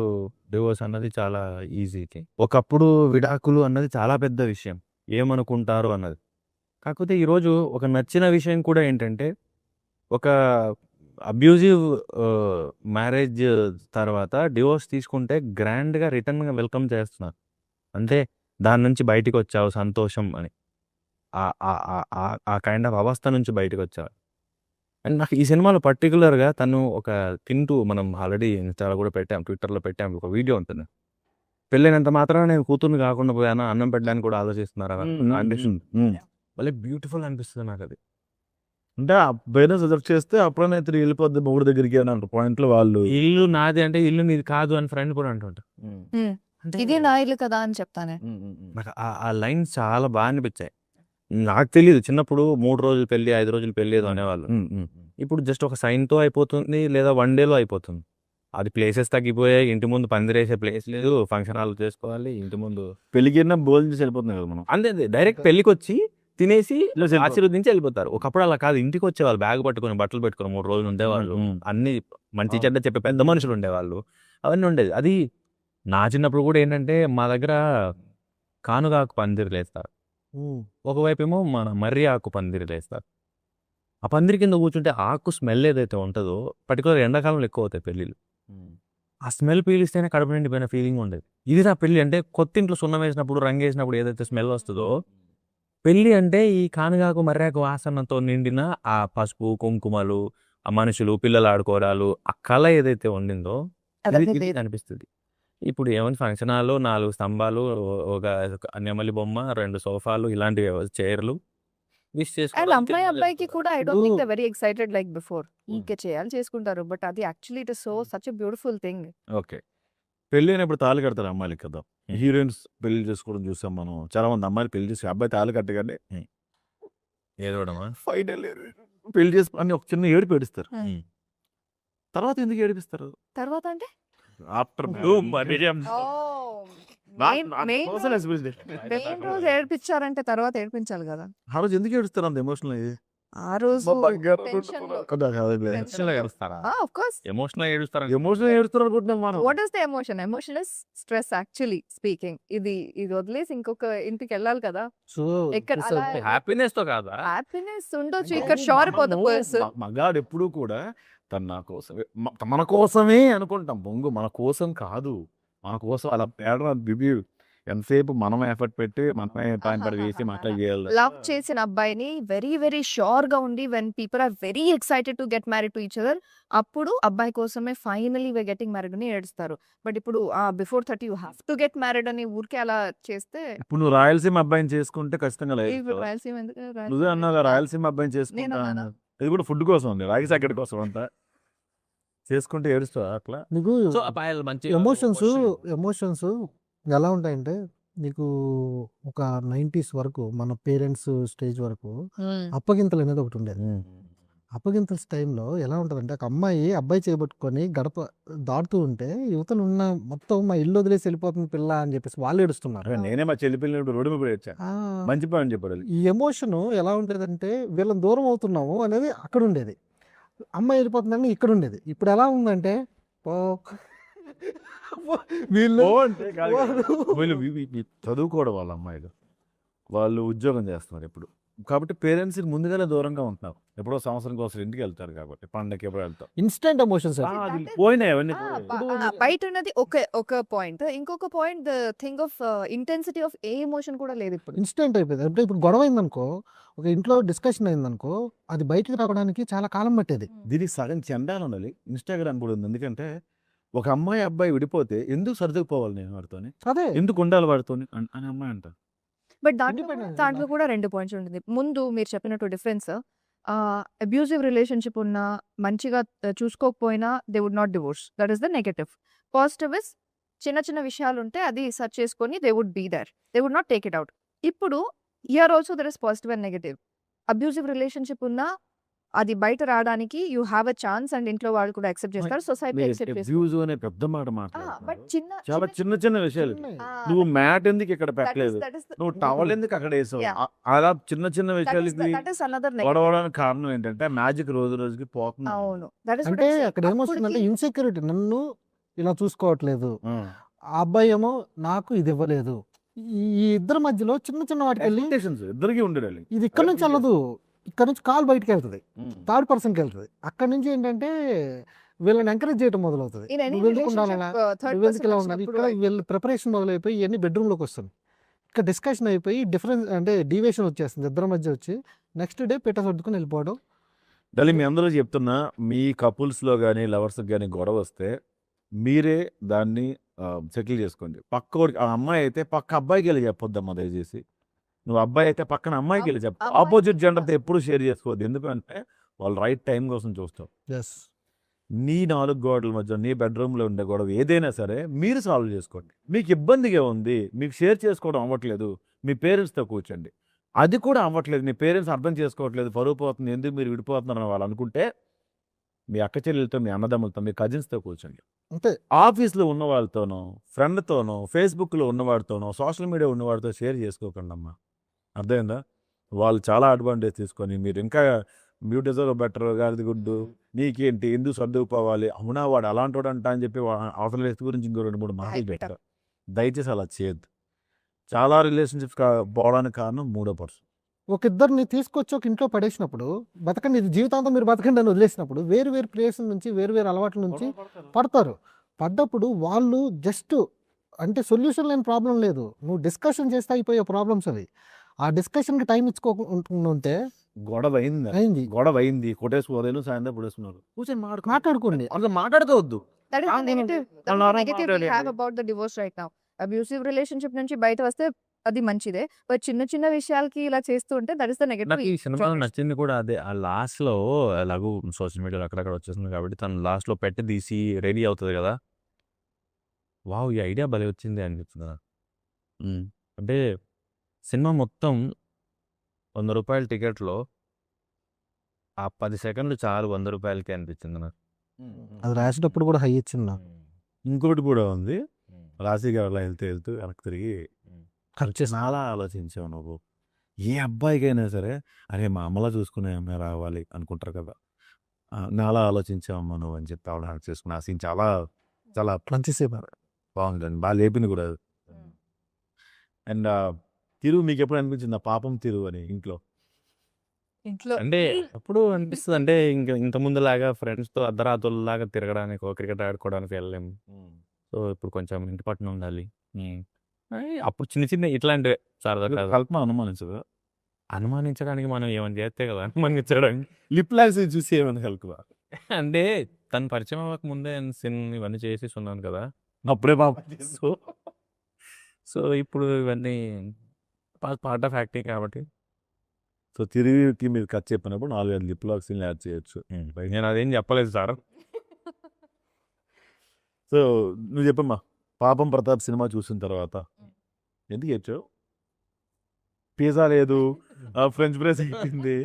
డివోర్స్ అన్నది చాలా ఈజీకి. ఒకప్పుడు విడాకులు అన్నది చాలా పెద్ద విషయం, ఏమనుకుంటారు అన్నది. కాకపోతే ఈరోజు ఒక నచ్చిన విషయం కూడా ఏంటంటే, ఒక అబ్యూజివ్ మ్యారేజ్ తర్వాత డివోర్స్ తీసుకుంటే గ్రాండ్గా రిటర్న్గా వెల్కమ్ చేస్తున్నారు. అంటే దాని నుంచి బయటికి వచ్చావు సంతోషం అని, ఆ కైండ్ ఆఫ్ అవస్థ నుంచి బయటకు వచ్చావు. అండ్ నాకు ఈ సినిమాలో పర్టికులర్గా తను ఒక తింటూ, మనం ఆల్రెడీ ఇన్స్టాలో కూడా పెట్టాం, ట్విట్టర్లో పెట్టాం, ఒక వీడియో ఉంటుంది. పెళ్ళైనంత మాత్రాన నేను కూతుర్ని కాకుండా పోయాను, అన్నం పెట్టడానికి కూడా ఆలోచిస్తున్నారు అనిపిస్తుంది. భలే బ్యూటిఫుల్ అనిపిస్తుంది నాకు అది. అంటే ఆ పేరెంట్స్ రిజెక్ట్ చేస్తే అప్పుడనే తిరిగి వెళ్ళిపోద్ది మొగుడు దగ్గరికి అని అంటారు. పాయింట్లో వాళ్ళు ఇల్లు నాది అంటే ఇల్లు నీది కాదు అని ఫ్రెండ్ కూడా అంటుంటారు. అంటే ఇది నా ఇల్లు కదా అని చెప్తానే. నాకు ఆ లైన్స్ చాలా బాగా అనిపించాయి. నాకు తెలియదు, చిన్నప్పుడు 3 రోజులు పెళ్ళి, 5 రోజులు పెళ్ళి ఏదో అనేవాళ్ళు. ఇప్పుడు జస్ట్ ఒక సైన్తో అయిపోతుంది, లేదా 1 డేలో అయిపోతుంది. అది ప్లేసెస్ తగ్గిపోయాయి, ఇంటి ముందు పందిరేసే ప్లేస్ లేదు, ఫంక్షన్ హాల్ చేసుకోవాలి, ఇంటి ముందు పెళ్ళికి భోజనం చేసి వెళ్ళిపోతుంది కదా మనం. అంతే, డైరెక్ట్ పెళ్ళికి వచ్చి తినేసి ఆశీర్వదించి వెళ్ళిపోతారు. ఒకప్పుడు అలా కాదు, ఇంటికి వచ్చేవాళ్ళు బ్యాగ్ పట్టుకొని, బట్టలు పెట్టుకొని 3 రోజులు ఉండేవాళ్ళు. అన్ని మంచి చెడ్డ చెప్పే పెద్ద మనుషులు ఉండేవాళ్ళు, అవన్నీ ఉండేది. అది నా చిన్నప్పుడు కూడా ఏంటంటే, మా దగ్గర కానుగాకు పందిరి వేస్తారు, ఒకవైపు ఏమో మన మర్రి ఆకు పందిరి వేస్తారు. ఆ పందిరి కింద కూర్చుంటే ఆకు స్మెల్ ఏదైతే ఉంటుందో, పర్టికులర్ ఎండాకాలంలో ఎక్కువ అవుతాయి పెళ్ళిళ్ళు. ఆ స్మెల్ పీలిస్తేనే కడుపు నిండిపోయిన ఫీలింగ్ ఉండేది. ఇది నా పెళ్ళి అంటే, కొత్త ఇంట్లో సున్నం వేసినప్పుడు, రంగు వేసినప్పుడు ఏదైతే స్మెల్ వస్తుందో, పెళ్ళి అంటే ఈ కానుగాకు మర్రాకు వాసనతో నిండిన ఆ పసుపు, కుంకుమలు, ఆ మనుషులు, పిల్లలు ఆడుకోవడాలు, ఆ కళ ఏదైతే ఉండిందో ఇది అనిపిస్తుంది. ఇప్పుడు ఏమైనా ఫంక్షన్ హాల్లో 4 స్తంభాలు, ఒక నెమలి బొమ్మ, 2 సోఫాలు, ఇలాంటివి చైర్లు విష్ అండ్ చేసుకోవడానికి అబ్బాయికి కూడా I don't think they very excited like before. ఇంకా చేయాలి చేసుకుంటారు, బట్ అది actually it is so such a beautiful thing. Okay, పెళ్ళి అయినప్పుడు తాళి కడతారు అమ్మాయిలకి కదా. హీరోయిన్స్ పెళ్లి చేసుకోవడం చూసాం మనం. చాలా మంది అమ్మాయిలు పెళ్లి చేసి అబ్బాయి తాళి కట్టగానే ఏదోడమా ఫైనల్ పెళ్లి చేసి అని ఒక చిన్న ఏడుపు ఏడుస్తారు. తర్వాత ఎందుకు ఏడిపిస్తారు? తర్వాత అంటే ఆఫ్టర్ మెయిన్ రోజు ఏడిపించారంటే తర్వాత ఏడిపించాలి కదా. ఆ రోజు ఎందుకు ఏడుస్తారు అంత ఎమోషనల్ అయ్యి? ఆ రోజు tension లో. ఎమోషనల్ ఏడుస్తారా? Of course. ఎమోషనల్ ఏడుస్తారా? ఎమోషన్ ఏడుస్తున్నారు అనుకుంటున్నాం మనం. What is the emotion? Emotion is stress actually speaking. ఇది వదిలేసి ఇంకొక ఇంటికి వెళ్ళాలి కదా. సో ఎక్కడ అలా హ్యాపీనెస్ తో కాదా? హ్యాపీనెస్ ఉండొచ్చు, ఇక్కడ షోర్ ఫర్ ద పర్సన్. మగాడు ఎప్పుడు కూడా తన నా కోసమే మన కోసమే అనుకుంటాం. బొంగు మన కోసం కాదు, మన కోసం అలా తేడా బిబి ఎంతసేపు మనం ఎఫర్ట్ పెట్టి మనమే టైం పడి వేసి మాట్లాడేయాలి. లవ్ చేసిన అబ్బాయిని వెరీ వెరీ షోర్ గా ఉండి when people are very excited to get married to each other, అప్పుడు అబ్బాయి కోసమే ఫైనలీ వే గెటింగ్ మ్యారీడ్ అని ఏడుస్తారు. బట్ ఇప్పుడు before 30 you have to get married అని ఊరికే అలా చేస్తే ఇప్పుడు నువ్వు రాయలసీమ అబ్బాయిని చేసుకుంటే ఖచ్చితంగా లేదు. ఇప్పుడు రాయలసీమ ఎందుకు? నువ్వే అన్నావు రాయలసీమ అబ్బాయిని చేసుకుంటా నేనన్నానా? అన్నావు. ఇది కూడా ఫుడ్ కోసం ఉంది, రాగి సాకెట్ కోసం అంతా చేసుకుంటే ఏడుస్తావా అట్లా? నీకు సో అబ్బాయిలు మంచి ఎమోషన్స్ ఎలా ఉంటాయంటే, నీకు ఒక 90s వరకు మన పేరెంట్స్ స్టేజ్ వరకు అప్పగింతలు అనేది ఒకటి ఉండేది. అప్పగింతల టైంలో ఎలా ఉంటుందంటే, ఒక అమ్మాయి అబ్బాయి చేయబట్టుకొని గడప దాటుతూ ఉంటే యువతలు ఉన్న మొత్తం మా ఇల్లు వదిలేసి వెళ్ళిపోతుంది పిల్ల అని చెప్పేసి వాళ్ళు ఏడుస్తున్నారు. అరే నేనే మా చెల్లి పిల్లలు రోడ్డు మీద వచ్చా, ఆ, మంచి పని చెప్పారు. ఈ ఎమోషన్ ఎలా ఉండేదంటే, వీళ్ళని దూరం అవుతున్నాము అనేది అక్కడ ఉండేది, అమ్మాయి వెళ్ళిపోతుందని ఇక్కడ ఉండేది. ఇప్పుడు ఎలా ఉందంటే, వీళ్ళు అంటే కాదు కదా. వీళ్ళు చదువుకోవడం వాళ్ళ అమ్మాయిలు, వాళ్ళు ఉద్యోగం చేస్తున్నారు ఇప్పుడు కాబట్టి పేరెంట్స్ ముందుగానే దూరంగా ఉంటున్నారు. ఎప్పుడో సంవత్సరం కోసం ఇంటికి వెళ్తారు కాబట్టి పండగకి ఎప్పుడో వెళ్తారు. Instant emotions. అది పోయినాయి అవన్నీ. బయట ఉన్నది ఒక పాయింట్, ఇంకొక point the thing of intensity of A emotion కూడా లేదు ఇప్పుడు. ఇన్స్టెంట్ అయిపోయింది. అంటే ఇప్పుడు గొడవ అయిందనుకో, ఒక ఇంట్లో డిస్కషన్ అయిందనుకో, అది బయటకు రావడానికి చాలా కాలం పట్టేది. దీనికి సగం చండాలు ఉండాలి. ఇన్స్టాగ్రామ్ కూడా ఉంది. ఎందుకంటే ఒక అమ్మాయి అబ్బాయి విడిపోతే ఎందుకు సర్దుకుపోవాలి నేను వాడితోని, అదే ఎందుకు ఉండాలి వాడితోని అని అమ్మాయి అంట. బట్ Independence దాంట్లో కూడా 2 పాయింట్స్ ఉంటుంది. ముందు మీరు చెప్పినట్టు డిఫరెన్స్, అబ్యూజివ్ రిలేషన్షిప్ ఉన్న మంచిగా చూసుకోకపోయినా they would not divorce, that is the negative. Positive is చిన్న చిన్న విషయాలు ఉంటే అది సర్చ్ చేసుకొని they would be there, they would not take it out. ఇప్పుడు here also there is positive and negative. Abusive relationship ఉన్నా అది బయట రావడానికి you have a chance and ఇంట్లో వాళ్ళు కూడా యాక్సెప్ట్ చేస్తారు, సొసైటీ యాక్సెప్ట్ చేస్తారు. అబ్యూజ్ అనే పెద్ద మాట బట్ మాట్లాడుతున్నావు. చాలా చిన్న చిన్న విషయాలు. నువ్వు మ్యాట్ ఎందుకు ఇక్కడ పెట్టలేదు, నువ్వు టవల్ ఎందుకు అక్కడ వేసావు, Yeah. అలా చిన్న చిన్న విషయాలకి దట్ ఇస్ అనదర్ నెగటివ్. గొడవడానికి కారణం ఏంటంటే మ్యాజిక్ రోజు రోజుకి పోతుంది. అవును, దట్ ఇస్ అంటే అక్కడ ఏమొస్తుందంటే ఇన్సెక్యూరిటీ, నన్ను ఇలా చూసుకోవట్లేదు, ఆ అబ్బాయి ఏమో నాకు ఇది ఇవ్వలేదు. ఈ ఇద్దరి మధ్యలో చిన్న చిన్న వాటికి వెళ్ళి ఇద్దరికి ఉండేది. ఇది ఇక్కడ నుంచి వెళ్ళదు, ఇక్కడ నుంచి కాల్ బయటకు వెళ్తుంది, థర్డ్ పర్సన్కి వెళ్తుంది. అక్కడ నుంచి ఏంటంటే వీళ్ళని ఎంకరేజ్ చేయడం మొదలవుతుంది. నువ్వు ఎందుకు ఉండాలన్నా, నువ్వు ఎందుకు ఇలా ఉండాలి, ఇక్కడ వీళ్ళు ప్రిపరేషన్ మొదలైపోయి ఇవన్నీ బెడ్రూమ్లోకి వస్తుంది. ఇక్కడ డిస్కషన్ అయిపోయి డిఫరెన్స్ అంటే డీవియేషన్ వచ్చేస్తుంది ఇద్దరి మధ్య వచ్చి, నెక్స్ట్ డే పెట్ట సర్దుకొని వెళ్ళిపోవడం. డలి మీ అందరూ చెప్తున్నా, మీ కపుల్స్లో కానీ లవర్స్కి కానీ గొడవ వస్తే మీరే దాన్ని సెటిల్ చేసుకోండి. ఆ అమ్మాయి అయితే పక్క అబ్బాయికి వెళ్ళి చెప్పొద్దమ్మా దయచేసి. నువ్వు అబ్బాయి అయితే పక్కన అమ్మాయికి వెళ్ళి చెప్పు. ఆపోజిట్ జెండర్తో ఎప్పుడు షేర్ చేసుకోవద్దు. ఎందుకంటే వాళ్ళు రైట్ టైం కోసం చూస్తావు. నీ 4 గోడల మధ్య నీ బెడ్రూమ్లో ఉండే గొడవ ఏదైనా సరే మీరు సాల్వ్ చేసుకోండి. మీకు ఇబ్బందిగా ఉంది, మీకు షేర్ చేసుకోవడం అవ్వట్లేదు, మీ పేరెంట్స్తో కూర్చోండి. అది కూడా అవ్వట్లేదు, మీ పేరెంట్స్ అర్థం చేసుకోవట్లేదు, పరువు పోతుంది, ఎందుకు మీరు విడిపోతున్నారని వాళ్ళు అనుకుంటే మీ అక్క చెల్లెలతో, మీ అన్నదమ్ములతో, మీ కజిన్స్తో కూర్చోండి. అంతే. ఆఫీస్లో ఉన్న వాళ్ళతోనో, ఫ్రెండ్తోనో, ఫేస్బుక్లో ఉన్నవాడితోనో, సోషల్ మీడియా ఉన్నవాడితో షేర్ చేసుకోకండి అమ్మా. అర్థమైందా? వాళ్ళు చాలా అడ్వాంటేజ్ తీసుకొని మీరు ఇంకా యూ డిజర్వ్ బెటర్, గారిది గుడ్డు, నీకేంటి, ఎందుకు సర్దుకుపోవాలి, అవునా వాడు అలాంటి వాడు అంట అని చెప్పి అవతల వ్యక్తి గురించి ఇంకో 2-3 మాటలు పెట్టారు. దయచేసి అలా చేయొద్దు. చాలా రిలేషన్షిప్స్ పోవడానికి కారణం 3వ పర్సన్. ఒక ఇద్దరిని తీసుకొచ్చి ఒక ఇంట్లో పడేసినప్పుడు, బతకండి ఇది జీవితాంతం మీరు బతకండి అని వదిలేసినప్పుడు, వేరు వేరు ప్లేస్ నుంచి వేరు వేరు అలవాట్ల నుంచి పడతారు. పడ్డప్పుడు వాళ్ళు జస్ట్ అంటే సొల్యూషన్ లేని ప్రాబ్లం లేదు, నువ్వు డిస్కషన్ చేస్తే అయిపోయే ప్రాబ్లమ్స్ అవి. ఆ డిస్కషన్కి టైం ఇచ్చుకోకుంటే గొడవ అయింది, గొడవ అయింది, కొట్టేసుకోలేదు, సాయంత్రం పొడేసుకున్నారు, కూర్చొని మాట్లాడుకోండి. అసలు మాట్లాడుకోవద్దు. That is the Ah, negative. That is the normal negative we మాట్లాడాలి. have about the divorce right now. Abusive relationship నుంచి బయట వస్తే అది మంచిదే, బట్ చిన్న చిన్న విషయాలకి ఇలా చేస్తూ ఉంటే దట్ ఇస్ ద నాకు నెగటివ్. ఈ సినిమాలో నచ్చింది కూడా అదే. ఆ లాస్ట్ లో ఎలాగో సోషల్ మీడియాలో అక్కడక్కడ వచ్చేస్తుంది కాబట్టి తను లాస్ట్ లో పెట్టి తీసి రెడీ అవుతుంది కదా. వావ్, ఈ ఐడియా భలే వచ్చింది అనిపిస్తుంది నాకు. అంటే సినిమా మొత్తం 100 రూపాయల టికెట్లో ఆ 10 సెకండ్లు చాలు 100 రూపాయలకి అనిపించింది నాకు. అది రాసేటప్పుడు కూడా హై ఇచ్చింది నాకు. ఇంకోటి కూడా ఉంది, రాశి గారు అలా వెళ్తూ వెళ్తూ వెనక్కి తిరిగి ఖర్చు చాలా ఆలోచించావు నువ్వు. ఏ అబ్బాయికైనా సరే అరే మా అమ్మలా చూసుకునే అమ్మాయి రావాలి అనుకుంటారు కదా. నాలా ఆలోచించావమ్మా నువ్వు అని చెప్పి ఆవిడ హక్ చేసుకుని ఆ సీన్ చాలా చాలా మంచిసేపు బాగుందండి. బాగా లేపింది కూడా. అండ్ తిరు మీకు ఎప్పుడు అనిపించింది ఆ పాపం తిరు అని ఇంట్లో? ఇంట్లో అంటే ఎప్పుడు అనిపిస్తుంది అంటే ఇంకా ఇంత ముందులాగా ఫ్రెండ్స్తో అర్ధరాత్రులలాగా తిరగడానికి క్రికెట్ ఆడుకోవడానికి వెళ్ళలేము. సో ఇప్పుడు కొంచెం ఇంటి పట్టున ఉండాలి. అప్పుడు చిన్న చిన్న ఇట్లాంటివే సరదా కల్పన అనుమానించదు. అనుమానించడానికి మనం ఏమైనా చేస్తే కదా అనుమానించడానికి. లిప్ లాక్స్ చూసి ఏమైనా కలుపు అంటే తను పరిచయం అవ్వక ముందే సిన్ ఇవన్నీ చేసేసి ఉన్నాను కదా. అప్పుడే పాప సో సో ఇప్పుడు ఇవన్నీ పార్ట్ ఆఫ్ యాక్టింగ్ కాబట్టి సో తిరిగి మీరు కట్ చెప్పినప్పుడు 4-5 లిప్ లాక్ సీన్లు యాడ్ చేయొచ్చు. నేను అదేం చెప్పలేదు సార్. సో నువ్వు చెప్పమ్మా, పాపం ప్రతాప్ సినిమా చూసిన తర్వాత ఎందుకు చెప్పావు? పిజ్జా లేదు, ఫ్రెంచ్ ఫ్రైస్ అయిపోయింది,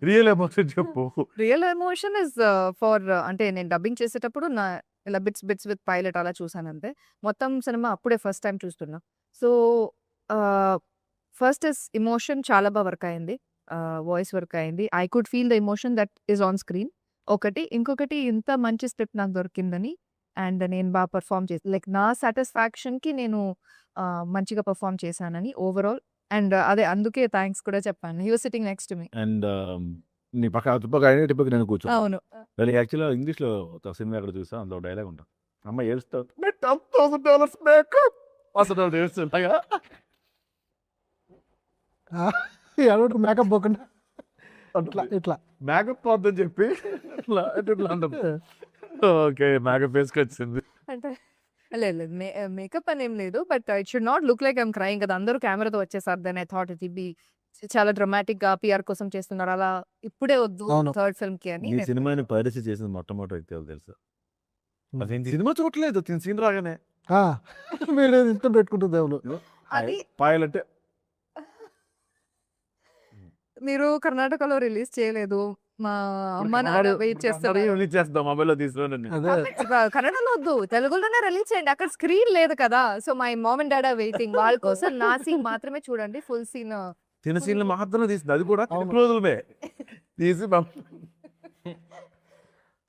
రియల్ ఎమోషన్ చెప్పు. రియల్ ఎమోషన్ ఇస్ ఫర్ అంటే నేను డబ్బింగ్ చేసేటప్పుడు నా ఇలా బిట్స్ బిట్స్ విత్ పైలట్ అలా చూసాను అంతే. మొత్తం సినిమా అప్పుడే ఫస్ట్ టైం చూస్తున్నా. సో ఫస్ట్ ఇస్ ఎమోషన్ చాలా బాగా వర్క్ అయింది, వాయిస్ వర్క్ అయింది. I could feel the emotion that is on screen. ఇంకొకటి ఇంత మంచి స్క్రిప్ట్ నాకు దొరికిందని అండ్ నేను బాగా పర్ఫామ్ చేసి లైక్ నా సాటిస్ఫాక్షన్కి నేను మంచిగా పర్ఫామ్ చేశానని ఓవరాల్. అండ్ అదే అందుకే థ్యాంక్స్ కూడా చెప్పాను. He was sitting next to me. And నీ పక్క తుప్పక అయిన టిప్పకి నేను కూర్చో. అవును. నేను యాక్చువల్గా ఇంగ్లీష్లో ఒక సినిమా ఎక్కడ చూసా, అందులో డైలాగ్ ఉంటా, అమ్మ ఏడుస్తావు $10,000 మేకప్ అసలు ఏడుస్తుంటా ఎవరు మేకప్ పోకుండా ఇట్లా ఇట్లా మేకప్ పోద్దని చెప్పి ఇట్లా అంటాం. ఓకే మేకప్ వేసుకొచ్చింది. అంటే లేదు లేదు మేకప్ అని ఏం లేదు, but it should not look like I'm crime కదా. అందరూ కెమెరాతో వచ్చేసారు. Then I thought it be చాలా డ్రమాటిక్ గా పిఆర్ కోసం చేస్తున్నారు, అలా ఇప్పుడే వద్దు అవును. థర్డ్ ఫిల్మ్ కి అని. ఈ సినిమాని పైరసీ చేసింది మొట్టమొదటి వ్యక్తి ఎవరు తెలుసా? అదేంటి సినిమా చూడలేదు, తిని సీన్ రాగానే మీరు ఇంత పెట్టుకుంటుంది ఎవరు అది పాయలంటే మీరు కర్ణాటకలో రిలీజ్ చేయలేదు, మా అమ్మ నాన్న వెయిట్ చేస్తారు. చేస్తాం మొబైల్లో తీసుకుని. అదే కన్నడలో వద్దు, తెలుగులోనే రిలీజ్ చేయండి, అక్కడ స్క్రీన్ లేదు కదా. So my mom and dad are waiting. వాళ్ళ కోసం నా సీన్ మాత్రమే చూడండి, ఫుల్ సీన్ తిన సీన్లు మాత్రమే తీసింది, అది కూడా అవును. రోజులమే తీసి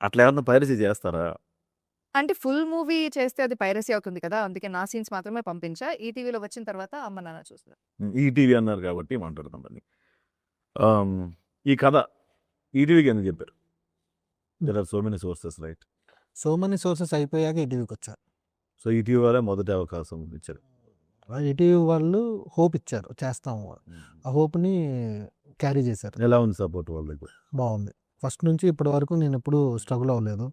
అట్లా ఏమన్నా పైరసీ చేస్తారా? అంటే ఫుల్ మూవీ చేస్తే అది పైరసీ అవుతుంది కదా, అందుకే నా సీన్స్ మాత్రమే పంపించా. ఈటీవీలో వచ్చిన తర్వాత అమ్మ నాన్న చూస్తారు. ఈటీవీ అన్నారు కాబట్టి మాట్లాడుతాం అని. ఈ కథ ఈటీవీకి ఎందుకు చెప్పారు? There are so many sources right. So many sources అయిపోయాక ఈటీవీకి వచ్చారు. సో ఈటీవీ వాళ్ళే మొదటి అవకాశం ఇచ్చారు. ఈటీవీ వాళ్ళు హోప్ ఇచ్చారు, చేస్తాము. ఆ హోప్ని క్యారీ చేశారు. ఎలా ఉంది సపోర్ట్ వాళ్ళ దగ్గర? బాగుంది. ఫస్ట్ నుంచి ఇప్పటి వరకు నేను ఎప్పుడు స్ట్రగుల్ అవ్వలేదు.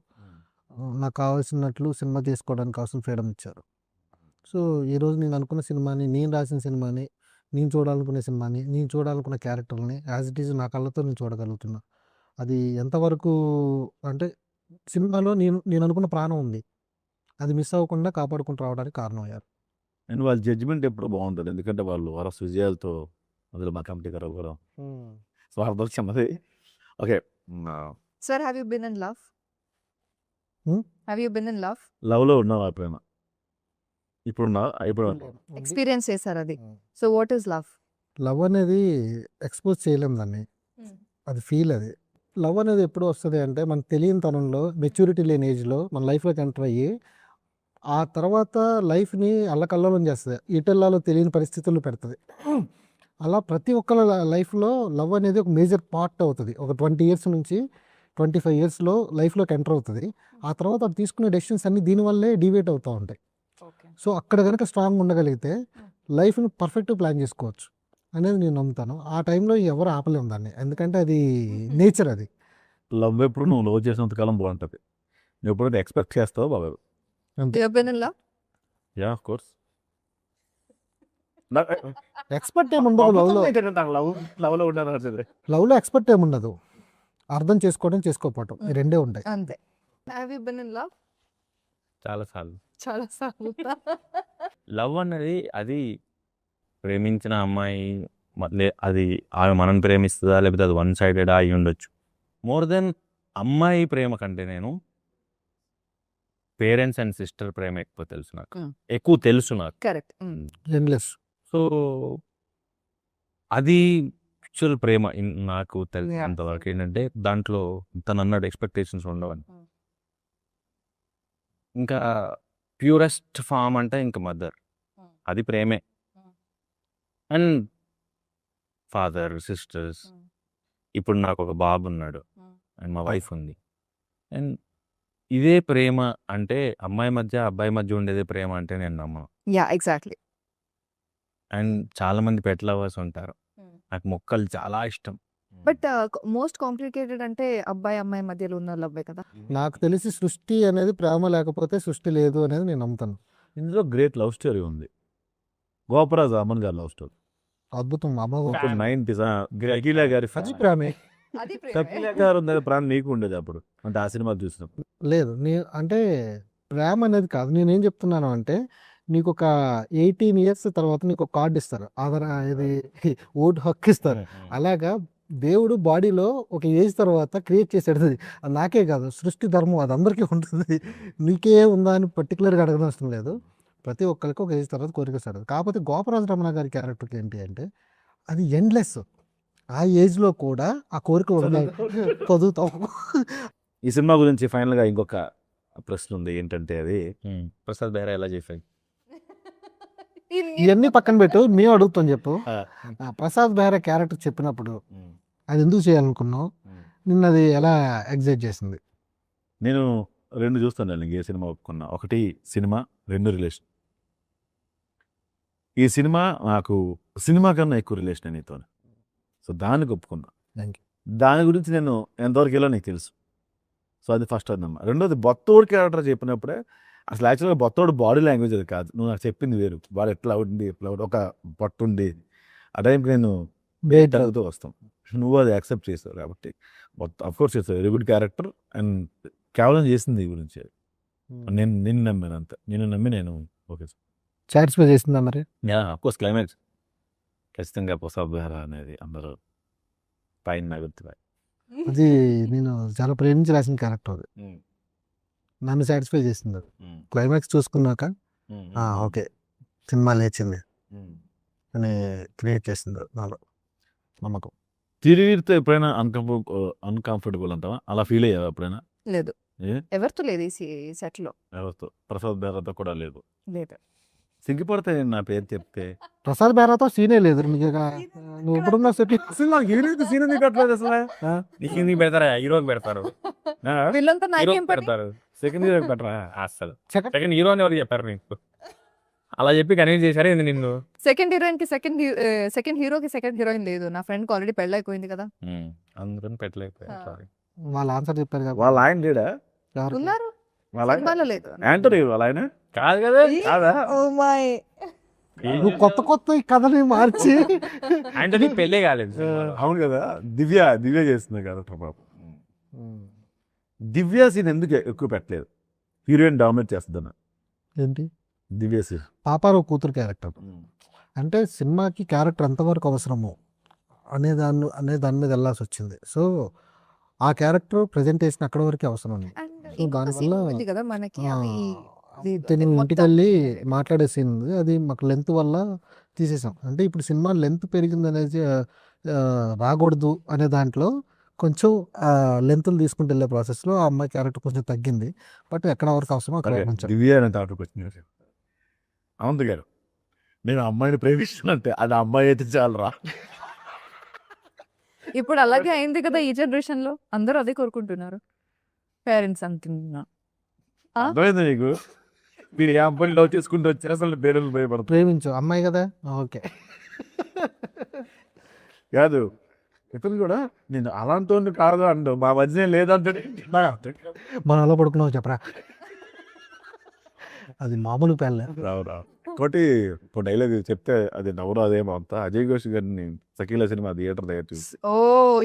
నాకు కావాల్సినట్లు సినిమా తీసుకోవడానికి కావాల్సిన ఫ్రీడమ్ ఇచ్చారు. సో ఈరోజు నేను అనుకున్న సినిమాని, నేను రాసిన సినిమాని, నేను చూడాలనుకునే సినిమాని, నేను చూడాలనుకున్న క్యారెక్టర్ని యాజ్ ఇట్ ఈజ్ నా కళ్ళతో నేను చూడగలుగుతున్నా. అది ఎంతవరకు అంటే సినిమాలో నేను అనుకున్న ప్రాణం ఉంది, అది మిస్ అవ్వకుండా కాపాడుకుంటూ రావడానికి కారణం అయ్యారు. అండ్ వాళ్ళ జడ్జిమెంట్ ఎప్పుడు బాగుంటుంది, ఎందుకంటే వాళ్ళు వరస విజయాలతో అందులో మా కమిటీ గారు కూడా స్వార్థం అది. Okay, sir have you been in love? Have you been in love? లవ్లో ఉన్నావు అయిపోయినా, ఇప్పుడున్నా ఇప్పుడు ఎక్స్పీరియన్స్ చేశారు అది. So what is love? Love అనేది ఎక్స్పోజ్ చేయలేం దాన్ని, అది ఫీల్. అది లవ్ అనేది ఎప్పుడు వస్తుంది అంటే మనకు తెలియని తనంలో, మెచ్యూరిటీ లేని ఏజ్లో మన లైఫ్లోకి ఎంటర్ అయ్యి ఆ తర్వాత లైఫ్ని అల్లకల్లోలం చేస్తుంది, ఇటెల్లాలో తెలియని పరిస్థితుల్లో పెడుతుంది. అలా ప్రతి ఒక్కరి లైఫ్లో లవ్ అనేది ఒక మేజర్ పార్ట్ అవుతుంది. ఒక 20 years నుంచి 25 yearsలో లైఫ్లోకి ఎంటర్ అవుతుంది. ఆ తర్వాత అది తీసుకునే డెసిషన్స్ అన్నీ దీనివల్లే డివేట్ అవుతూ ఉంటాయి. సో అక్కడ కనుక స్ట్రాంగ్ ఉండగలిగితే లైఫ్ని పర్ఫెక్ట్ ప్లాన్ చేసుకోవచ్చు అనేది నేను నమ్ముతాను. ఆ టైంలో ఎవరు ఆపలేము దాన్ని, ఎందుకంటే అది నేచర్. అది లవ్ ఎప్పుడు నువ్వు లవ్ చేసినంత కాలం బాగుంటుంది, నువ్వు ఎప్పుడైతే ఎక్స్పెక్ట్ చేస్తావు బాగా. You have been in love? Yeah of course. Expert ఏముండదు లవ్లో. లవ్లో ఉండాలి, లవ్లో ఎక్స్పర్ట్ ఏముండదు, అర్థం చేసుకోవడం చేసుకోకపోవటం ఈ రెండే ఉంటాయి. అంతే. Have you been in love? చాలా సార్లు. చాలా సార్లు. లవ్ అన్నది అది ప్రేమించిన అమ్మాయి అది ఆమె మనం ప్రేమిస్తుందా లేకపోతే అది 1-sided అయి ఉండొచ్చు. మోర్ దెన్ అమ్మాయి ప్రేమ కంటే నేను పేరెంట్స్ అండ్ సిస్టర్ ప్రేమ ఎక్కువ తెలుసు నాకు, ఎక్కువ తెలుసు నాకు. కరెక్ట్. ఎండ్లెస్. సో అది యాక్చువల్ ప్రేమ నాకు తెలిసినంతవరకు ఏంటంటే దాంట్లో తను అన్నాడు ఎక్స్పెక్టేషన్స్ ఉండవని. ఇంకా ప్యూరెస్ట్ ఫామ్ అంటే ఇంకా మదర్, అది ప్రేమే. అండ్ ఫాదర్, సిస్టర్స్, ఇప్పుడు నాకు ఒక బాబు ఉన్నాడు అండ్ మా వైఫ్ ఉంది. అండ్ ఇదే ప్రేమ అంటే అమ్మాయి మధ్య అబ్బాయి మధ్య ఉండేదే ప్రేమ అంటే నేను నమ్మను. Yeah exactly. అండ్ చాలా మంది పెట్ లవర్స్ ఉంటారు. నాకు మొక్కలు చాలా ఇష్టం. బట్ మోస్ట్ కాంప్లికేటెడ్ అంటే అబ్బాయి అమ్మాయి మధ్యలో ఉన్న లవ్వే కదా. నాకు తెలిసి సృష్టి అనేది ప్రేమ లేకపోతే సృష్టి లేదు అనేది నేను నమ్ముతాను. ఇందులో గ్రేట్ లవ్ స్టోరీ ఉంది. గోపరాజు అమన్ గారి లవ్ స్టోరీ అద్భుతం. అమ్మ 90s. అఖిల గారి అది ప్రేమే అది అఖిల గారు ఉన్నది ప్రాణం నీకు ఉండేది అప్పుడు, అంటే ఆ సినిమా చూసినప్పుడు. లేదు. అంటే ప్రేమ అనేది కాదు. నేనేం చెప్తున్నాను అంటే నీకు ఒక 18 years తర్వాత నీకు ఒక కార్డు ఇస్తారు, ఆధార్ ఇది ఓటు హక్కు ఇస్తారు. అలాగా దేవుడు బాడీలో ఒక ఏజ్ తర్వాత క్రియేట్ చేసాడు. అది నాకే కాదు, సృష్టి ధర్మం అది అందరికీ ఉంటుంది. నీకే ఉందా అని పర్టికులర్గా అడగడం అవసరం లేదు. ప్రతి ఒక్కరికి ఒక ఏజ్ తర్వాత కోరిక వస్తుంది. కాకపోతే గోపరాజు రమణ గారి క్యారెక్టర్కి ఏంటి అంటే అది ఎండ్లెస్. ఆ ఏజ్లో కూడా ఆ కోరిక చదువుతాం. ఈ సినిమా గురించి ఫైనల్గా ఇంకొక ప్రశ్న ఉంది. ఏంటంటే అది ప్రసాద్ బెహ్రా ఎలా చేశాడు? ఇవన్నీ పక్కన పెట్టు, మేము అడుగుతాం చెప్పు. ప్రసాద్ బెహ్రా క్యారెక్టర్ చెప్పినప్పుడు అది ఎందుకు చేయాలనుకున్నావు? నిన్న అది ఎలా ఎగ్జైట్ చేసింది? నేను 2 చూస్తాను. ఏ సినిమా ఒప్పుకున్నా, ఒకటి సినిమా, 2 రిలేషన్. ఈ సినిమా నాకు సినిమా కన్నా ఎక్కువ రిలేషన్ నీతో. సో దానికి ఒప్పుకున్నా. Thank you. దాని గురించి నేను ఎంతవరకు వెళ్ళో నీకు తెలుసు. సో అది ఫస్ట్ అదమ్మా. రెండోది బొత్తోడు క్యారెక్టర్ చెప్పినప్పుడే అసలు యాక్చువల్గా బొత్తోడు బాడీ లాంగ్వేజ్ అది కాదు, నువ్వు నాకు చెప్పింది వేరు. వాడు ఎట్లా ఉండి ఎట్లా ఒక పట్టుండి ఆ టైంకి నేను తగ్గుతూ వస్తాం. నువ్వు అది యాక్సెప్ట్ చేస్తావు కాబట్టి of course it's very good character. And కేవలం చేసింది ఈ గురించి నేను నిన్ను నమ్మాను అంతే. నేను నమ్మి నేను ఓకే సార్ సాటిస్ఫై చేసిందా మరి? అఫ్కోర్స్ క్లైమాక్స్ ఖచ్చితంగా ప్రసాద్ బెహ్రా అనేది అందరూ పైన గుర్తుపై. అది నేను చాలా ప్రేమించి రాసిన క్యారెక్టర్. అది నన్ను సాటిస్ఫై చేసింది. అది క్లైమాక్స్ చూసుకున్నాక ఓకే సినిమా లేచింది అని క్రియేట్ చేసింది నాలో నమ్మకం. తిరిగితే ఎప్పుడైనా అన్కంఫర్టబుల్ అంటావా? అలా ఫీల్ అయ్యావా ఎప్పుడైనా? లేదు, ఏ ఎవరితో లేదు ఈ సెట్ లో. ఎవరితో? ప్రసాద్ బెహ్రాతో కూడా లేదు. లేదు. సిగ్గుపడితే నేను నా పేరు చెప్తే ప్రసాద్ బెహ్రాతో సీనే లేదు. నీకు నువ్వు ఎప్పుడున్నా సెట్ అసలు నాకు ఏదైతే సీన్ ఎందుకు కట్టలేదు అసలు. నీకు ఎందుకు పెడతారా? హీరోకి పెడతారు, వీళ్ళంతా నాకేం హీరోకి పని? పెడతారు, సెకండ్ హీరోకి పెట్టరా? అసలు Second- సెకండ్ హీరో అని ఎవరు చెప్పారు నీకు? అలా చెప్పి కన్విన్స్ చేశారు ఏంది నిన్ను? సెకండ్ హీరోయిన్ కి సెకండ్ హీరోకి సెకండ్ హీరోయిన్ లేదు. నా ఫ్రెండ్ కి ఆల్రెడీ పెళ్ళి అయిపోయింది కదా. అందుకని పెట్టలేకపోయా. Sorry. వాళ్ళ ఆన్సర్ చెప్పారు కదా. వాళ్ళ ఆయన లేడా? ఎవరికి? ఉన్నారు, వాళ్ళ ఆయన సినిమాలో లేదు. యాంటనీ వాళ్ళ ఆయన కాదు కదా, కాదా? Oh my. నువ్వు కొత్త ఈ కథని మార్చి అంటే పెళ్ళే కాలేదు. అవును కదా, దివ్య చేస్తుంది కదా పాపం. దివ్య సీన్ ఎందుకు ఎక్కువ పెట్టలేదు? హీరోయిన్ డామినేట్ చేస్తుందన్న ఏంటి దివ్య సీన్. పాపారావు కూతురు క్యారెక్టర్ అంటే సినిమాకి క్యారెక్టర్ ఎంతవరకు అవసరము అనే దాని మీద వెళ్ళాల్సి వచ్చింది. సో ఆ క్యారెక్టర్ ప్రెజెంటేషన్ అక్కడ వరకే అవసరం ఉంది. And సో ఇంకొక దానివల్ల scene ఉంది కదా మనకి, అది నేను మొత్తం ఇంటికి వెళ్ళి మాట్లాడే సీన్ ఉంది. అది మాకు లెంత్ వల్ల తీసేసాం. అంటే ఇప్పుడు సినిమా లెంత్ పెరిగింది అనేది రాకూడదు అనే దాంట్లో కొంచెం లెంత్లు తీసుకుంటూ వెళ్ళే ప్రాసెస్లో ఆ అమ్మాయి క్యారెక్టర్ కొంచెం తగ్గింది. బట్ ఎక్కడ వరకు అవసరమో అక్కడ కొంచెం. దివ్య అనే థాట్ వచ్చింది. అవంత్ గారు, నేను అమ్మాయిని ప్రేమిస్తున్నంటే అది అమ్మాయి అయితే చాలరా. ఇప్పుడు అలాగే అయింది కదా ఈ జనరేషన్ లో, అందరూ అదే కోరుకుంటున్నారు పేరెంట్స్ అనుకుంటున్నా. అర్థమైంది నీకు? మీరు ఏ అబ్బాయిని లవ్ చేసుకుంటూ వచ్చి అసలు పేరెంట్స్ భయపడతారు. ప్రేమించు అమ్మాయి కదా ఓకే కాదు, ఇతను కూడా నేను అలాంటి కాదు అండు, మా మధ్య లేదంటే మనం అలా పడుకున్నావు చెప్పరా. అది మామూలు పేర్లే. రావు ఇంకోటి డైలాగ్ చెప్తే అది నవ్వురు అదేమో అంతా. అజయ్ ఘోష్ గారిని సకీల సినిమా థియేటర్ దగ్గర చూసి ఓ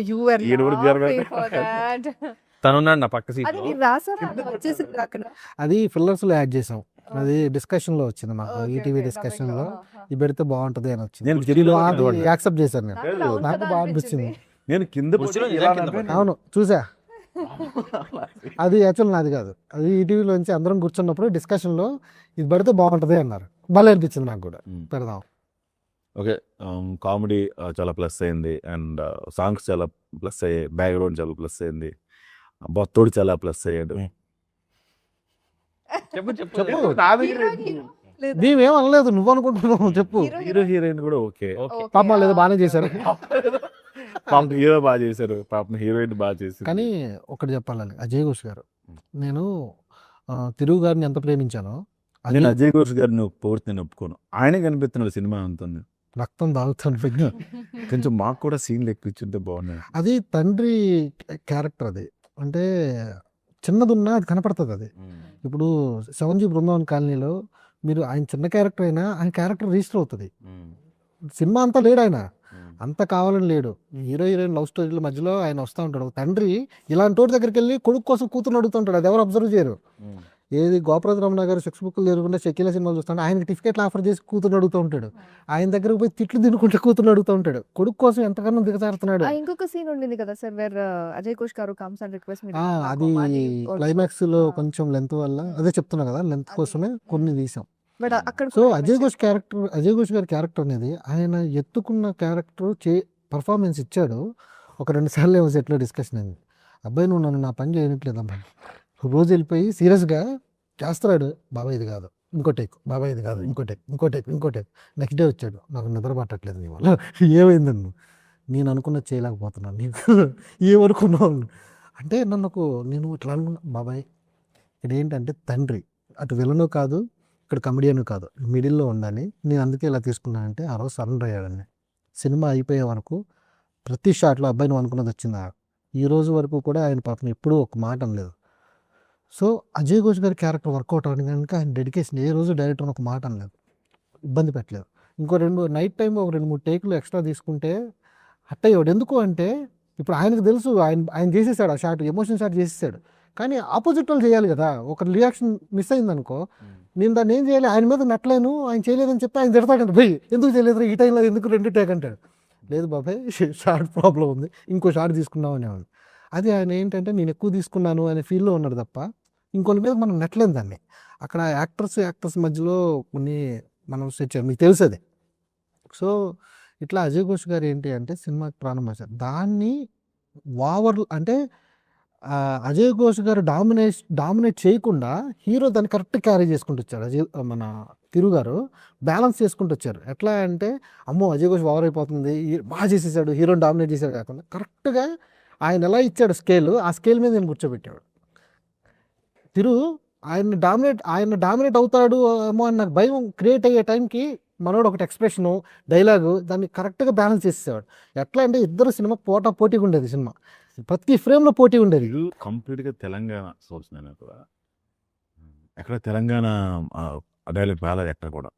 యు వర్ ఈయన కూడా గర్వ- తనున్నాడు నా పక్క సీట్ అది మీరు రాసారా? వచ్చేసింది అక్కడ. అది ఫిల్లర్స్ లో యాడ్ చేసాం. అది డిస్కషన్ లో వచ్చింది మాకు, Okay, ఈటీవీ okay, డిస్కషన్ లో ఆహా. ఇది పెడితే బాగుంటది అని వచ్చింది. నేను కింద పడి- యాక్సెప్ట్ చేశాను నేను. నాకు అవును నాకు కదా బాగా అనిపించింది. అనిపించింది. నేను కింద పడి కుర్చీలో ఇలా కింద నవ్వాను. అవును చూసా. అది యాక్చువల్ నాది కాదు, అది ఈటీవీలోంచి అందరం కూర్చున్నప్పుడు డిస్కషన్ లో ఇది పెడితే బాగుంటది అన్నారు. భలే అనిపించింది నాకు కూడా. ఉమ్. పెడదాం. ఓకే. కామెడీ చాలా ప్లస్ అయింది. అండ్ సాంగ్స్ చాలా ప్లస్ అయ్యాయి. బ్యాక్గ్రౌండ్ చాలా ప్లస్ అయింది. బొత్తోడు చాలా ప్లస్ అయ్యాడు. చెప్పు చెప్పు. లేదా? నీవేం అనలేదు, నువ్వు అనుకుంటున్నావు, చెప్పు. హీరో హీరోయిన్ కూడా ఓకే. Okay, పాపం లేదు, బాగానే చేశారు. పాపం హీరో బాగా చేశారు, పాపం హీరోయిన్ బాగా చేశారు. కానీ ఒకటి చెప్పాలని, అజయ్ ఘోష్ గారు, నేను తిరుగు గారిని ఎంత ప్రేమించానో నేను అజయ్ ఘోష్ గారిని పూర్తి నేను ఒప్పుకోను. ఆయనే కనిపిస్తున్నాడు సినిమా అంతా. రక్తం తాగుతాను. కొంచెం మాకు కూడా సీన్లు ఎక్కించుంటే బాగున్నాయి. అది తండ్రి క్యారెక్టర్, అది అంటే చిన్నదున్నా అది కనపడుతుంది. అది ఇప్పుడు 7G బృందావన్ కాలనీలో మీరు ఆయన చిన్న క్యారెక్టర్ అయినా ఆయన క్యారెక్టర్ రిజిస్టర్ అవుతుంది. సినిమా అంతా లేడు ఆయన, అంత కావాలని లేడు. హీరో హీరోయిన్ లవ్ స్టోరీల మధ్యలో ఆయన వస్తూ ఉంటాడు. తండ్రి ఇలాంటి వాటి దగ్గరికి వెళ్ళి కొడుకు కోసం కూతురు అడుగుతుంటాడు. అది ఎవరు అబ్జర్వ్ చేయరు. ఏది గోపరాజు రమణ గారు సెక్స్ బుక్లు జరుగుతుంటే షకీలా సినిమాలు చూస్తాడు, ఆయనకి టికెట్లు ఆఫర్ చేసి కూతురు అడుగుతూ ఉంటాడు. ఆయన దగ్గరకు పోయి తిట్లు తినుకుంటే కూతురు అడుగుతూ ఉంటాడు. కొడుకు కోసం ఎంతకన్నా దిగజారుతున్నాడు. ఇంకొక సీన్ ఉండింది కదా సార్, వేర్ అజయ్ ఘోష్ గారు కమ్స్ అండ్ రిక్వెస్ట్ మీ అది క్లైమాక్స్ లో కొంచెం లెంత్ వల్ల, అదే చెప్తున్నా కదా, లెంత్ కోసమే కొన్ని తీసాం. బట్ అక్కడ సో అజయ్ ఘోష్ గారి క్యారెక్టర్ అనేది ఆయన ఎత్తుకున్న క్యారెక్టర్ పర్ఫార్మెన్స్ ఇచ్చాడు. ఒక 2 సార్లు ఏమో సెట్లో డిస్కషన్ అయింది, అబ్బాయి నువ్వు నన్ను నా పని చేయట్లేదు అబ్బాయి. రోజు వెళ్ళిపోయి సీరియస్గా చేస్తున్నాడు, బాబాయ్ ఇది కాదు ఇంకో టేక్, బాబాయ్ ఇది కాదు ఇంకో టేక్. నెక్స్ట్ డే వచ్చాడు, నాకు నిద్ర పట్టట్లేదు నీ వల్ల. ఏమైంది నన్ను, నేను అనుకున్నది చేయలేకపోతున్నాను, నీకు ఏమనుకున్నావు అంటే నేను ఇట్లా అనుకున్నా. బాబాయ్ ఇక్కడ ఏంటంటే తండ్రి అటు విలను కాదు, ఇక్కడ కమెడియన్ కాదు, మిడిల్లో ఉండాలి. నేను అందుకే ఇలా తీసుకున్నానంటే ఆ రోజు సరెండర్ అయ్యాడని. సినిమా అయిపోయే వరకు ప్రతి షాట్లో అబ్బాయి నువ్వు అనుకున్నది వచ్చిందా, ఈ రోజు వరకు కూడా ఆయన పాపం ఎప్పుడూ ఒక మాట అనలేదు. సో అజయ్ ఘోష్ గారి క్యారెక్టర్ వర్కౌట్ అవ్వడం కనుక ఆయన డెడికేషన్, ఏ రోజు డైరెక్టర్ ఒక మాట అనలేదు, ఇబ్బంది పెట్టలేదు. ఇంకో నైట్ టైం ఒక 2-3 టేకులు ఎక్స్ట్రా తీసుకుంటే హట్ అయ్యాడు. ఎందుకు అంటే ఇప్పుడు ఆయనకు తెలుసు, ఆయన చేసేసాడు ఆ షాట్, ఎమోషన్ షాట్ చేసేసాడు. కానీ ఆపోజిట్ వాళ్ళు చేయాలి కదా, ఒక రియాక్షన్ మిస్ అయిందనుకో, నేను దాన్ని ఏం చేయాలి, ఆయన మీద నెట్టలేను, ఆయన చేయలేదని చెప్తే ఆయన తిడతాడంట, భయ్ ఎందుకు చేయలేదు ఈ టైంలో, ఎందుకు 2 టేక్ అంటాడు. లేదు బాబాయ్ షార్ట్ ప్రాబ్లం ఉంది, ఇంకో షార్ట్ తీసుకున్నాం అనేవాడు. అది ఆయన ఏంటంటే నేను ఎక్కువ తీసుకున్నాను అనే ఫీల్లో ఉన్నాడు తప్ప ఇంకొన్ని మీద మనం నెట్టలేము దాన్ని. అక్కడ యాక్టర్స్ మధ్యలో కొన్ని మనం సెట్ చేయాలి, మీకు తెలుసు అది. సో ఇట్లా అజయ్ ఘోష్ గారు ఏంటి అంటే సినిమాకి ప్రారంభించారు, దాన్ని అంటే అజయ్ ఘోష్ గారు డామినేట్ చేయకుండా హీరో దాన్ని కరెక్ట్ క్యారీ చేసుకుంటూ వచ్చారు. మన తిరు గారు బ్యాలెన్స్ చేసుకుంటూ వచ్చారు. ఎట్లా అంటే అమ్మో అజయ్ ఘోష్ ఓవర్ అయిపోతుంది, బాగా చేసేసాడు, హీరోని డామినేట్ చేశాడు కాకుండా కరెక్ట్గా ఆయన ఎలా ఇచ్చాడు స్కేల్, ఆ స్కేల్ మీద నేను కూర్చోబెట్టాడు. తిరు ఆయన డామినేట్ అవుతాడు ఏమో అని నాకు భయం క్రియేట్ అయ్యే టైంకి మనోడు ఒకటి ఎక్స్ప్రెషను, డైలాగు దాన్ని కరెక్ట్గా బ్యాలెన్స్ చేసేవాడు. ఎట్లా అంటే ఇద్దరు సినిమా పోటీగా ఉండేది, సినిమా ప్రతి ఫ్రేమ్లో పోటీ ఉండేది. ఇది కంప్లీట్గా తెలంగాణ సోర్స్. నేను ఎక్కడ తెలంగాణ డైలాగ్ రాలేదు ఎక్కడ కూడా.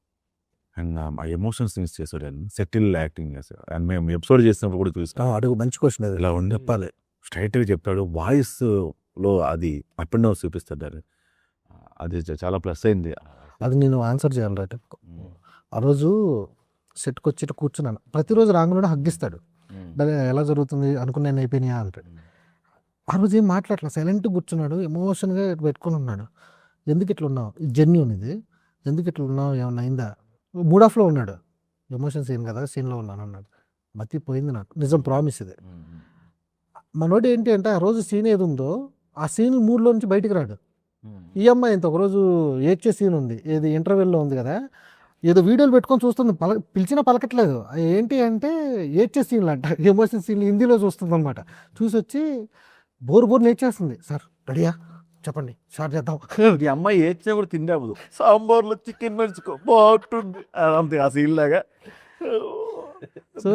అండ్ ఆ ఎమోషన్స్ థింగ్స్ చేశాడు, సెటిల్ యాక్టింగ్ చేశాడు. అండ్ మేము ఎపిసోడ్ చేసినప్పుడు కూడా చూస్తాం, అడుగు మంచి క్వశ్చన్ అది, ఇలా ఉండి చెప్పాలి స్ట్రైట్గా చెప్తాడు. వాయిస్లో అది అప్ అండ్ డౌన్ చూపిస్తాడు, అది చాలా ప్లస్ అయింది. అది నేను ఆన్సర్ చేయాలి రైట్. ఆ రోజు సెట్కి వచ్చి కూర్చున్నాను, ప్రతిరోజు రాంగులో హగ్గిస్తాడు, ఎలా జరుగుతుంది అనుకున్నాను అయిపోయినాయా అంటాడు. ఆ రోజు ఏం మాట్లాడలేదు, సైలెంట్గా కూర్చున్నాడు, ఎమోషన్గా పెట్టుకుని ఉన్నాడు. ఎందుకు ఇట్లా ఉన్నావు, జెన్యూన్ ఇది, ఎందుకు ఇట్లా ఉన్నావు, ఏమన్నా అయిందా, మూడ్ ఆఫ్లో ఉన్నాడు, ఎమోషన్ సీన్ కదా సీన్లో ఉన్నాను అన్నాడు. మతిపోయింది నాకు, నిజం ప్రామిస్ ఇది. మనోడు ఏంటి అంటే ఆ రోజు సీన్ ఏది ఉందో ఆ సీన్ మూడ్లో నుంచి బయటికి రాడు. ఈ అమ్మాయి ఇంత ఒకరోజు ఏడ్చే సీన్ ఉంది, ఏది ఇంటర్వెల్లో ఉంది కదా, ఏదో వీడియోలు పెట్టుకొని చూస్తుంది, పిలిచినా పలకట్లేదు. ఏంటి అంటే ఏడ్చే సీన్లు అంట, ఎమోషన్ సీన్లు హిందీలో చూస్తుంది అనమాట. చూసి వచ్చి బోర్ నేర్చేస్తుంది, సార్ రెడీయా చెప్పండి స్టార్ట్ చేద్దాం. ఈ అమ్మాయి ఏడ్చినా కూడా తిండాబుదు, సాంబార్లో చికెన్ మెరుచుకో బాగుంటుంది అంతే ఆ సీన్ లాగా. సో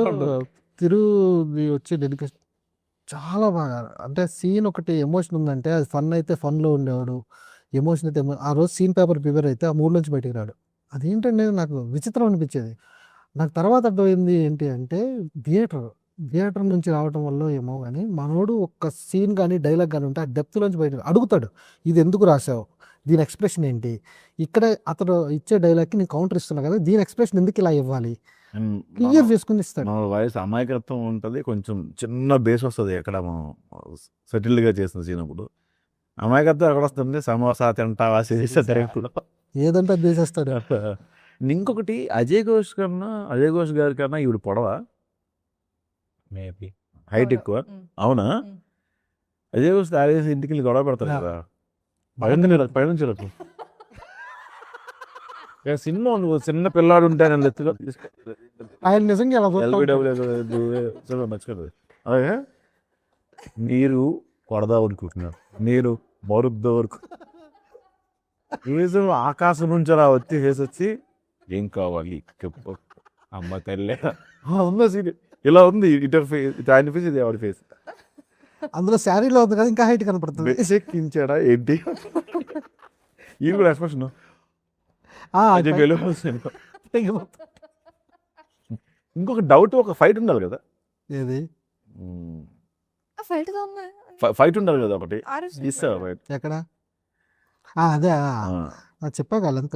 తిరుది వచ్చి డెడికేషన్ చాలా బాగా, అంటే సీన్ ఒకటి ఎమోషన్ ఉందంటే అది ఫన్ అయితే ఫన్లో ఉండేవాడు, ఎమోషన్ అయితే ఆ రోజు సీన్ పేపర్ ప్రిపేర్ అయితే ఆ మూడు నుంచి బయటికి రాడు. అదేంటంటే నాకు విచిత్రం అనిపించేది. నాకు తర్వాత అర్థమైంది ఏంటి అంటే థియేటర్ నుంచి రావడం వల్ల ఏమో కానీ మనోడు ఒక్క సీన్ కానీ డైలాగ్ కానీ ఉంటే ఆ డెప్త్లోంచి బయట అడుగుతాడు, ఇది ఎందుకు రాసావు, దీని ఎక్స్ప్రెషన్ ఏంటి, ఇక్కడ అతను ఇచ్చే డైలాగ్కి నేను కౌంటర్ ఇస్తున్నా కదా, దీని ఎక్స్ప్రెషన్ ఎందుకు ఇలా ఇవ్వాలి, క్లియర్ చేసుకుని ఇస్తాడు. మన వాయిస్ అమాయకత్వం ఉంటుంది, కొంచెం చిన్న బేస్ వస్తుంది ఎక్కడ మనం సెటిల్డ్గా చేసిన సీనప్పుడు. అమాయకత్వం ఎక్కడ వస్తుంది, సమోసా తింటావా చేసేటప్పుడు ఏదంటే అది చేసేస్తాడు. ఇంకొకటి అజయ్ ఘోష్ గారి కన్నా ఈవిడ పొడవ మేబీ హైట్ ఎక్కువ. అవునా? అజయ్ ఘోష్ తాగేసి ఇంటికి వెళ్ళి గొడవ పెడతారు కదా, పైనుంచి సినిమా చిన్న పిల్లాడు ఉంటే నేను ఎత్తుగా ఆయన నిజంగా ఎలా నచ్చుకోదు. అలాగే మీరు కొడదా అనుకుంటున్నారు, నేను మరుద్దా వరకు ఆకాశం నుంచి అలా వచ్చి ఏం కావాలి చెప్పు అమ్మ తల్లే ఉన్న సీన్ ఇలా ఉంది. ఇటు ఆయన ఫేస్, ఇది ఎవరి ఫేస్. అందులో శారీలో ఉంది కదా, ఇంకా హైట్ కనపడుతుంది. ఎక్కించాడా ఏంటి ఈ కూడా ఎక్స్ప్రెషన్. ఇంకొక డౌట్, ఒక ఫైట్ ఉండాలి కదా. ఏది ఫైట్ ఉండాలి కదా ఒకటి. ఇస్తావా ఫైట్? ఎక్కడ? అదే చెప్పా కాలంత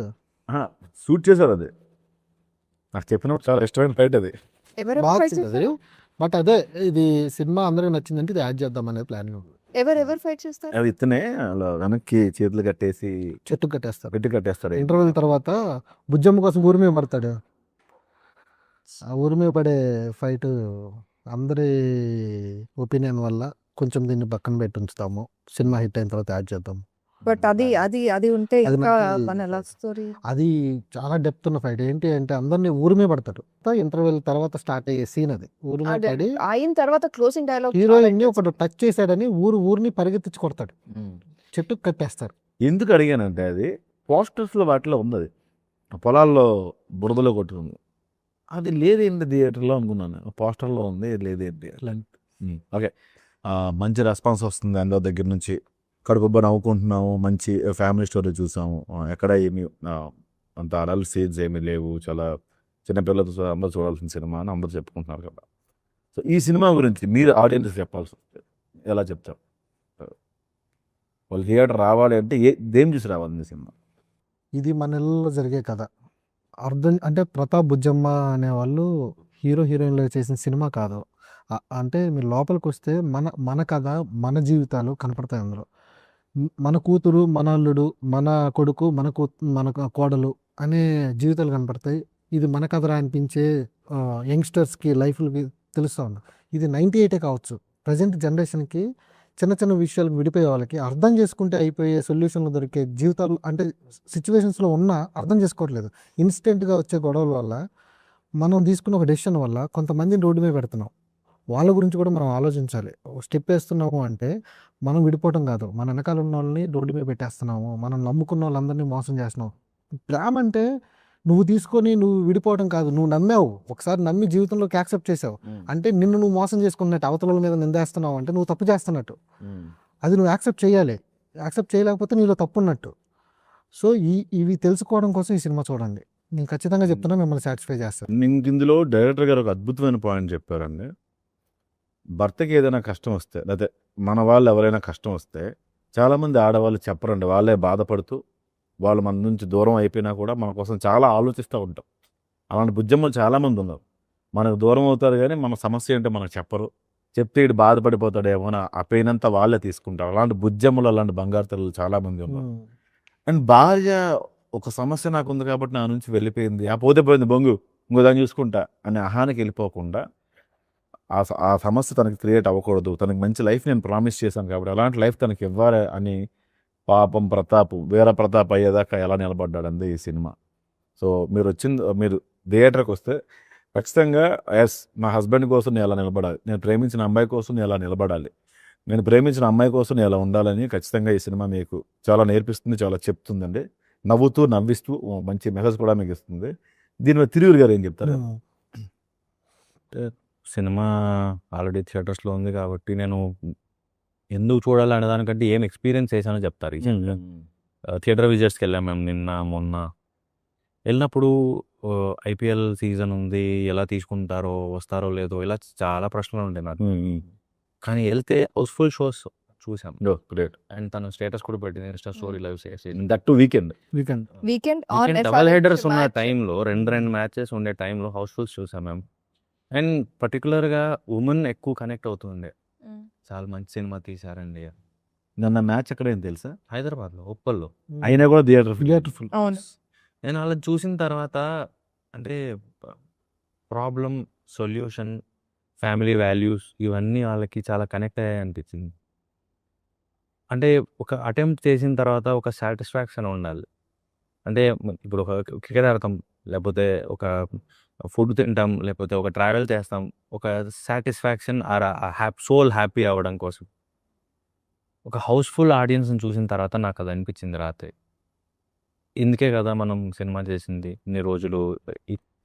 షూట్ చేశారు. అది నాకు చెప్పినప్పుడు చాలా ఇష్టమైన ఫైట్ అది. బట్ అదే ఇది సినిమా అందరికి నచ్చిందంటే ఇది యాడ్ చేద్దాం అనేది ప్లాన్. ఎవరు ఫైట్ చేస్తారు? అది ఇతనే అలా వెనక్కి చేతులు కట్టేసి చెట్టు కట్టేస్తారు, పెట్టి కట్టేస్తాడు. ఇంటర్వెల్ తర్వాత బుజ్జమ్మ కోసం ఊరి మీద పడతాడు. ఆ ఊరి మీద పడే ఫైట్ అందరి ఒపీనియన్ వల్ల కొంచెం దీన్ని పక్కన పెట్టి ఉంచుతాము, సినిమా హిట్ అయిన తర్వాత యాడ్ చేద్దాం. బట్ అది ఉంటే ఇంకా మన లవ్ స్టోరీ. అది చాలా డెప్త్ ఉన్న ఫైట్. ఏంటి అంటే అందరినీ ఊరి మీద పడతాడు. ఇంటర్వెల్ తర్వాత స్టార్ట్ అయ్యే సీన్ అది. ఊరి మీద పడి అయిన తర్వాత క్లోజింగ్ డైలాగ్ హీరోయిన్ ఒకటి టచ్ చేశాడని ఊరిని పరిగెత్తించి కొడతాడు, చెట్టుకు కట్టేస్తారు. ఎందుకు అడిగానంటే అది పోస్టర్స్ లో వాటిలో ఉంది, అది పొలాల్లో బురదలో కొట్టుకుంది. అది లేదేంటి థియేటర్లో అనుకున్నాను, పోస్టర్లో ఉంది లేదేంటి. ఓకే, మంచి రెస్పాన్స్ వస్తుంది అందరి దగ్గర నుంచి. కడుపుబ్బా నవ్వుకుంటున్నాము, మంచి ఫ్యామిలీ స్టోరీ చూసాము. ఎక్కడ ఏమి అంత అడల్ట్ సీన్స్ ఏమీ లేవు, చాలా చిన్నపిల్లలతో అందరూ చూడాల్సిన సినిమా అని అందరూ చెప్పుకుంటున్నారు కదా. సో ఈ సినిమా గురించి మీరు ఆడియన్స్ చెప్పాల్సి వస్తుంది, ఎలా చెప్తారు? వాళ్ళు థియేటర్ రావాలి అంటే దేని చూసి రావాలి సినిమా? ఇది మన నెలలో జరిగే కథ. అర్థం అంటే ప్రతాప్ బుజ్జమ్మ అనేవాళ్ళు హీరో హీరోయిన్లో చేసిన సినిమా కాదు. అంటే మీరు లోపలికి వస్తే మన కథ, మన జీవితాలు కనపడతాయి అందులో. మన కూతురు, మన అల్లుడు, మన కొడుకు, మన కోడలు అనే జీవితాలు కనపడతాయి. ఇది మన కథ అనిపించే యంగ్స్టర్స్కి లైఫ్లకి తెలుస్తూ ఉంది. ఇది 98 కావచ్చు, ప్రజెంట్ జనరేషన్కి చిన్న చిన్న విషయాలకు విడిపోయే వాళ్ళకి అర్థం చేసుకుంటే అయిపోయే సొల్యూషన్లు దొరికే జీవితాలు అంటే సిచ్యువేషన్స్లో ఉన్నా అర్థం చేసుకోవట్లేదు. ఇన్స్టెంట్గా వచ్చే గొడవల వల్ల, మనం తీసుకున్న ఒక డెసిషన్ వల్ల కొంతమందిని రోడ్డు మీద పెడుతున్నాం. వాళ్ళ గురించి కూడా మనం ఆలోచించాలి. స్టెప్ వేస్తున్నాము అంటే మనం విడిపోవటం కాదు, మన వెనకాల ఉన్న వాళ్ళని రోడ్డు మీద పెట్టేస్తున్నాము, మనం నమ్ముకున్న వాళ్ళందరినీ మోసం చేస్తున్నాం. ప్రేమ అంటే నువ్వు తీసుకొని నువ్వు విడిపోవడం కాదు, నువ్వు నమ్మావు, ఒకసారి నమ్మి జీవితంలోకి యాక్సెప్ట్ చేసావు అంటే నిన్ను నువ్వు మోసం చేసుకున్నట్టు, అవతల మీద నిందేస్తున్నావు అంటే నువ్వు తప్పు చేస్తున్నట్టు. అది నువ్వు యాక్సెప్ట్ చేయాలి, యాక్సెప్ట్ చేయలేకపోతే నీలో తప్పు ఉన్నట్టు. సో ఇవి తెలుసుకోవడం కోసం ఈ సినిమా చూడండి. నేను ఖచ్చితంగా చెప్తున్నా, మిమ్మల్ని సాటిస్ఫై చేస్తాను. ఇందులో డైరెక్టర్ గారు ఒక అద్భుతమైన పాయింట్ చెప్పారండి. భర్తకి ఏదైనా కష్టం వస్తే, లేకపోతే మన వాళ్ళు ఎవరైనా కష్టం వస్తే చాలామంది ఆడవాళ్ళు చెప్పరండి, వాళ్ళే బాధపడుతూ వాళ్ళు మన నుంచి దూరం అయిపోయినా కూడా మన కోసం చాలా ఆలోచిస్తూ ఉంటాం. అలాంటి బుజ్జమ్మలు చాలామంది ఉన్నారు. మనకు దూరం అవుతారు కానీ మన సమస్య ఏంటో మనకు చెప్పరు, చెప్తే ఇటు బాధపడిపోతాడేమో అని ఆ పెయిన్ అంతా వాళ్ళే తీసుకుంటారు. అలాంటి బుజ్జమ్మలు, అలాంటి బంగారు తల్లులు చాలామంది ఉన్నారు. అండ్ భార్య ఒక సమస్య నాకు ఉంది కాబట్టి నా నుంచి వెళ్ళిపోయింది, ఆ పోతే పోయింది బొంగు, ఇంకో దాన్ని చూసుకుంటా అనే అహానికి వెళ్ళిపోకుండా ఆ సమస్య తనకి క్రియేట్ అవ్వకూడదు, తనకి మంచి లైఫ్ నేను ప్రామిస్ చేశాను కాబట్టి అలాంటి లైఫ్ తనకి ఇవ్వాలి అని పాపం వేరే ప్రతాప్ అయ్యేదాకా ఎలా నిలబడ్డాడంది ఈ సినిమా. సో మీరు థియేటర్కి వస్తే ఖచ్చితంగా ఎస్, నా హస్బెండ్ కోసం నేను ఎలా నిలబడాలి, నేను ప్రేమించిన అమ్మాయి కోసం నేను ఎలా నిలబడాలి, నేను ప్రేమించిన అమ్మాయి కోసం నేను ఎలా ఉండాలని ఖచ్చితంగా ఈ సినిమా మీకు చాలా నేర్పిస్తుంది, చాలా చెప్తుందండి. నవ్వుతూ నవ్విస్తూ మంచి మెసేజ్ కూడా మీకు ఇస్తుంది. దీని మీద తిరువురు గారు ఏం చెప్తారు? సినిమా ఆల్రెడీ థియేటర్స్లో ఉంది కాబట్టి నేను ఎందుకు చూడాలి అనే దానికంటే ఏం ఎక్స్పీరియన్స్ చేశానో చెప్తారు. థియేటర్ విజిట్స్కి వెళ్ళాం మేము నిన్న మొన్న. వెళ్ళినప్పుడు ఐపీఎల్ సీజన్ ఉంది, ఎలా తీసుకుంటారో, వస్తారో లేదో, ఇలా చాలా ప్రశ్నలు ఉంటాయి నాకు. కానీ వెళ్తే హౌస్ఫుల్ షోస్ చూసాం. గ్రేట్. అండ్ తను స్టేటస్ కూడా పెట్టింది ఇన్స్టా స్టోరీ లైవ్ చేసి. That to weekend double headers ఉన్న టైంలో, రెండు మ్యాచెస్ ఉండే టైంలో హౌస్ఫుల్స్ చూసాం మేము. అండ్ పర్టికులర్గా ఉమెన్ ఎక్కువ కనెక్ట్ అవుతుండే. చాలా మంచి సినిమా తీశారండి. నన్న మ్యాచ్ ఎక్కడ ఏం తెలుసా? హైదరాబాద్లో, ఉప్పల్లో. అయినా కూడా థియేటర్ అవును. నేను అలా చూసిన తర్వాత అంటే ప్రాబ్లం, సొల్యూషన్, ఫ్యామిలీ వాల్యూస్ ఇవన్నీ వాళ్ళకి చాలా కనెక్ట్ అయ్యాయి అనిపించింది. అంటే ఒక అటెంప్ట్ చేసిన తర్వాత ఒక సాటిస్ఫాక్షన్ ఉండాలి. అంటే ఇప్పుడు ఒక క్రికెట్ ఆడతాం, లేకపోతే ఒక ఫుడ్ తింటాం, లేకపోతే ఒక ట్రావెల్ చేస్తాం. ఒక సాటిస్ఫాక్షన్ ఆర్ సోల్ హ్యాపీ అవ్వడం కోసం. ఒక హౌస్ఫుల్ ఆడియన్స్ని చూసిన తర్వాత నాకు అది అనిపించింది రాత్రి. ఇందుకే కదా మనం సినిమా చేసింది, ఇన్ని రోజులు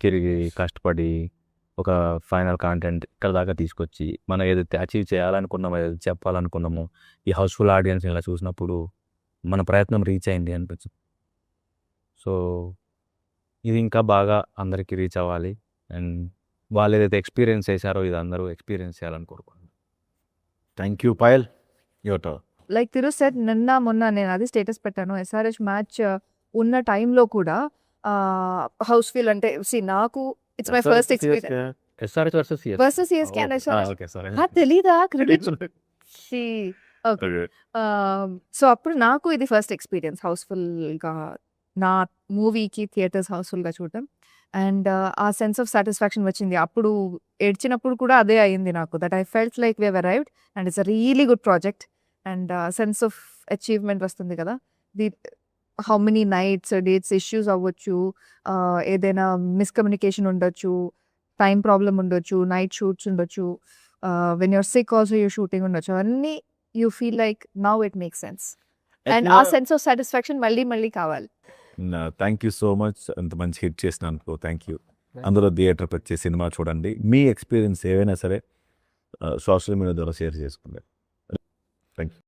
తిరిగి కష్టపడి ఒక ఫైనల్ కాంటెంట్ ఇక్కడ దాకా తీసుకొచ్చి మనం ఏదైతే అచీవ్ చేయాలనుకున్నామో, ఏదైతే చెప్పాలనుకున్నామో, ఈ హౌస్ఫుల్ ఆడియన్స్ ఇలా చూసినప్పుడు మన ప్రయత్నం రీచ్ అయింది అనిపించింది. సో ఇది ఇంకా బాగా అందరికీ రీచ్ అవ్వాలి. అండ్ వాళ్ళు ఏదైతే ఎక్స్పీరియన్స్ చేశారో ఇది అందరూ ఎక్స్పీరియన్స్ చేయాలని కోరుకుంటున్నాను. Thank you Payal. Your like తిరు సెట్ నిన్న మొన్న నేను అది స్టేటస్ పెట్టాను. ఎస్ఆర్హెచ్ మ్యాచ్ ఉన్న టైంలో కూడా హౌస్ ఫీల్ అంటే నాకు it's my first experience SRH versus versus CSK and SRH. Okay sorry. తెలీదా క్రికెట్? సో అప్పుడు నాకు ఇది ఫస్ట్ ఎక్స్పీరియన్స్ హౌస్ఫుల్గా, నా మూవీకి థియేటర్స్ హౌస్ఫుల్గా చూడటం. అండ్ ఆ సెన్స్ ఆఫ్ సాటిస్ఫాక్షన్ వచ్చింది. అప్పుడు ఏడ్చినప్పుడు కూడా అదే అయింది నాకు. That I felt like we have arrived and it's a really good project. And sense of achievement వస్తుంది కదా. The how many nights dates issues అవ్వచ్చు, ఏదైనా మిస్కమ్యూనికేషన్ ఉండొచ్చు, టైం ప్రాబ్లం ఉండొచ్చు, నైట్ షూట్స్ ఉండొచ్చు, when you're sick also you shooting ఉండొచ్చు. అవన్నీ you feel like now it make sense. And ఆ సెన్స్ ఆఫ్ సాటిస్ఫాక్షన్ మళ్ళీ మళ్ళీ కావాలి. Thank you so much. అంత మంచి హిట్ చేసినందుకు థ్యాంక్ యూ. అందరూ థియేటర్కి వచ్చి సినిమా చూడండి. మీ ఎక్స్పీరియన్స్ ఏవైనా సరే సోషల్ మీడియా ద్వారా షేర్ చేసుకోండి. Thank you.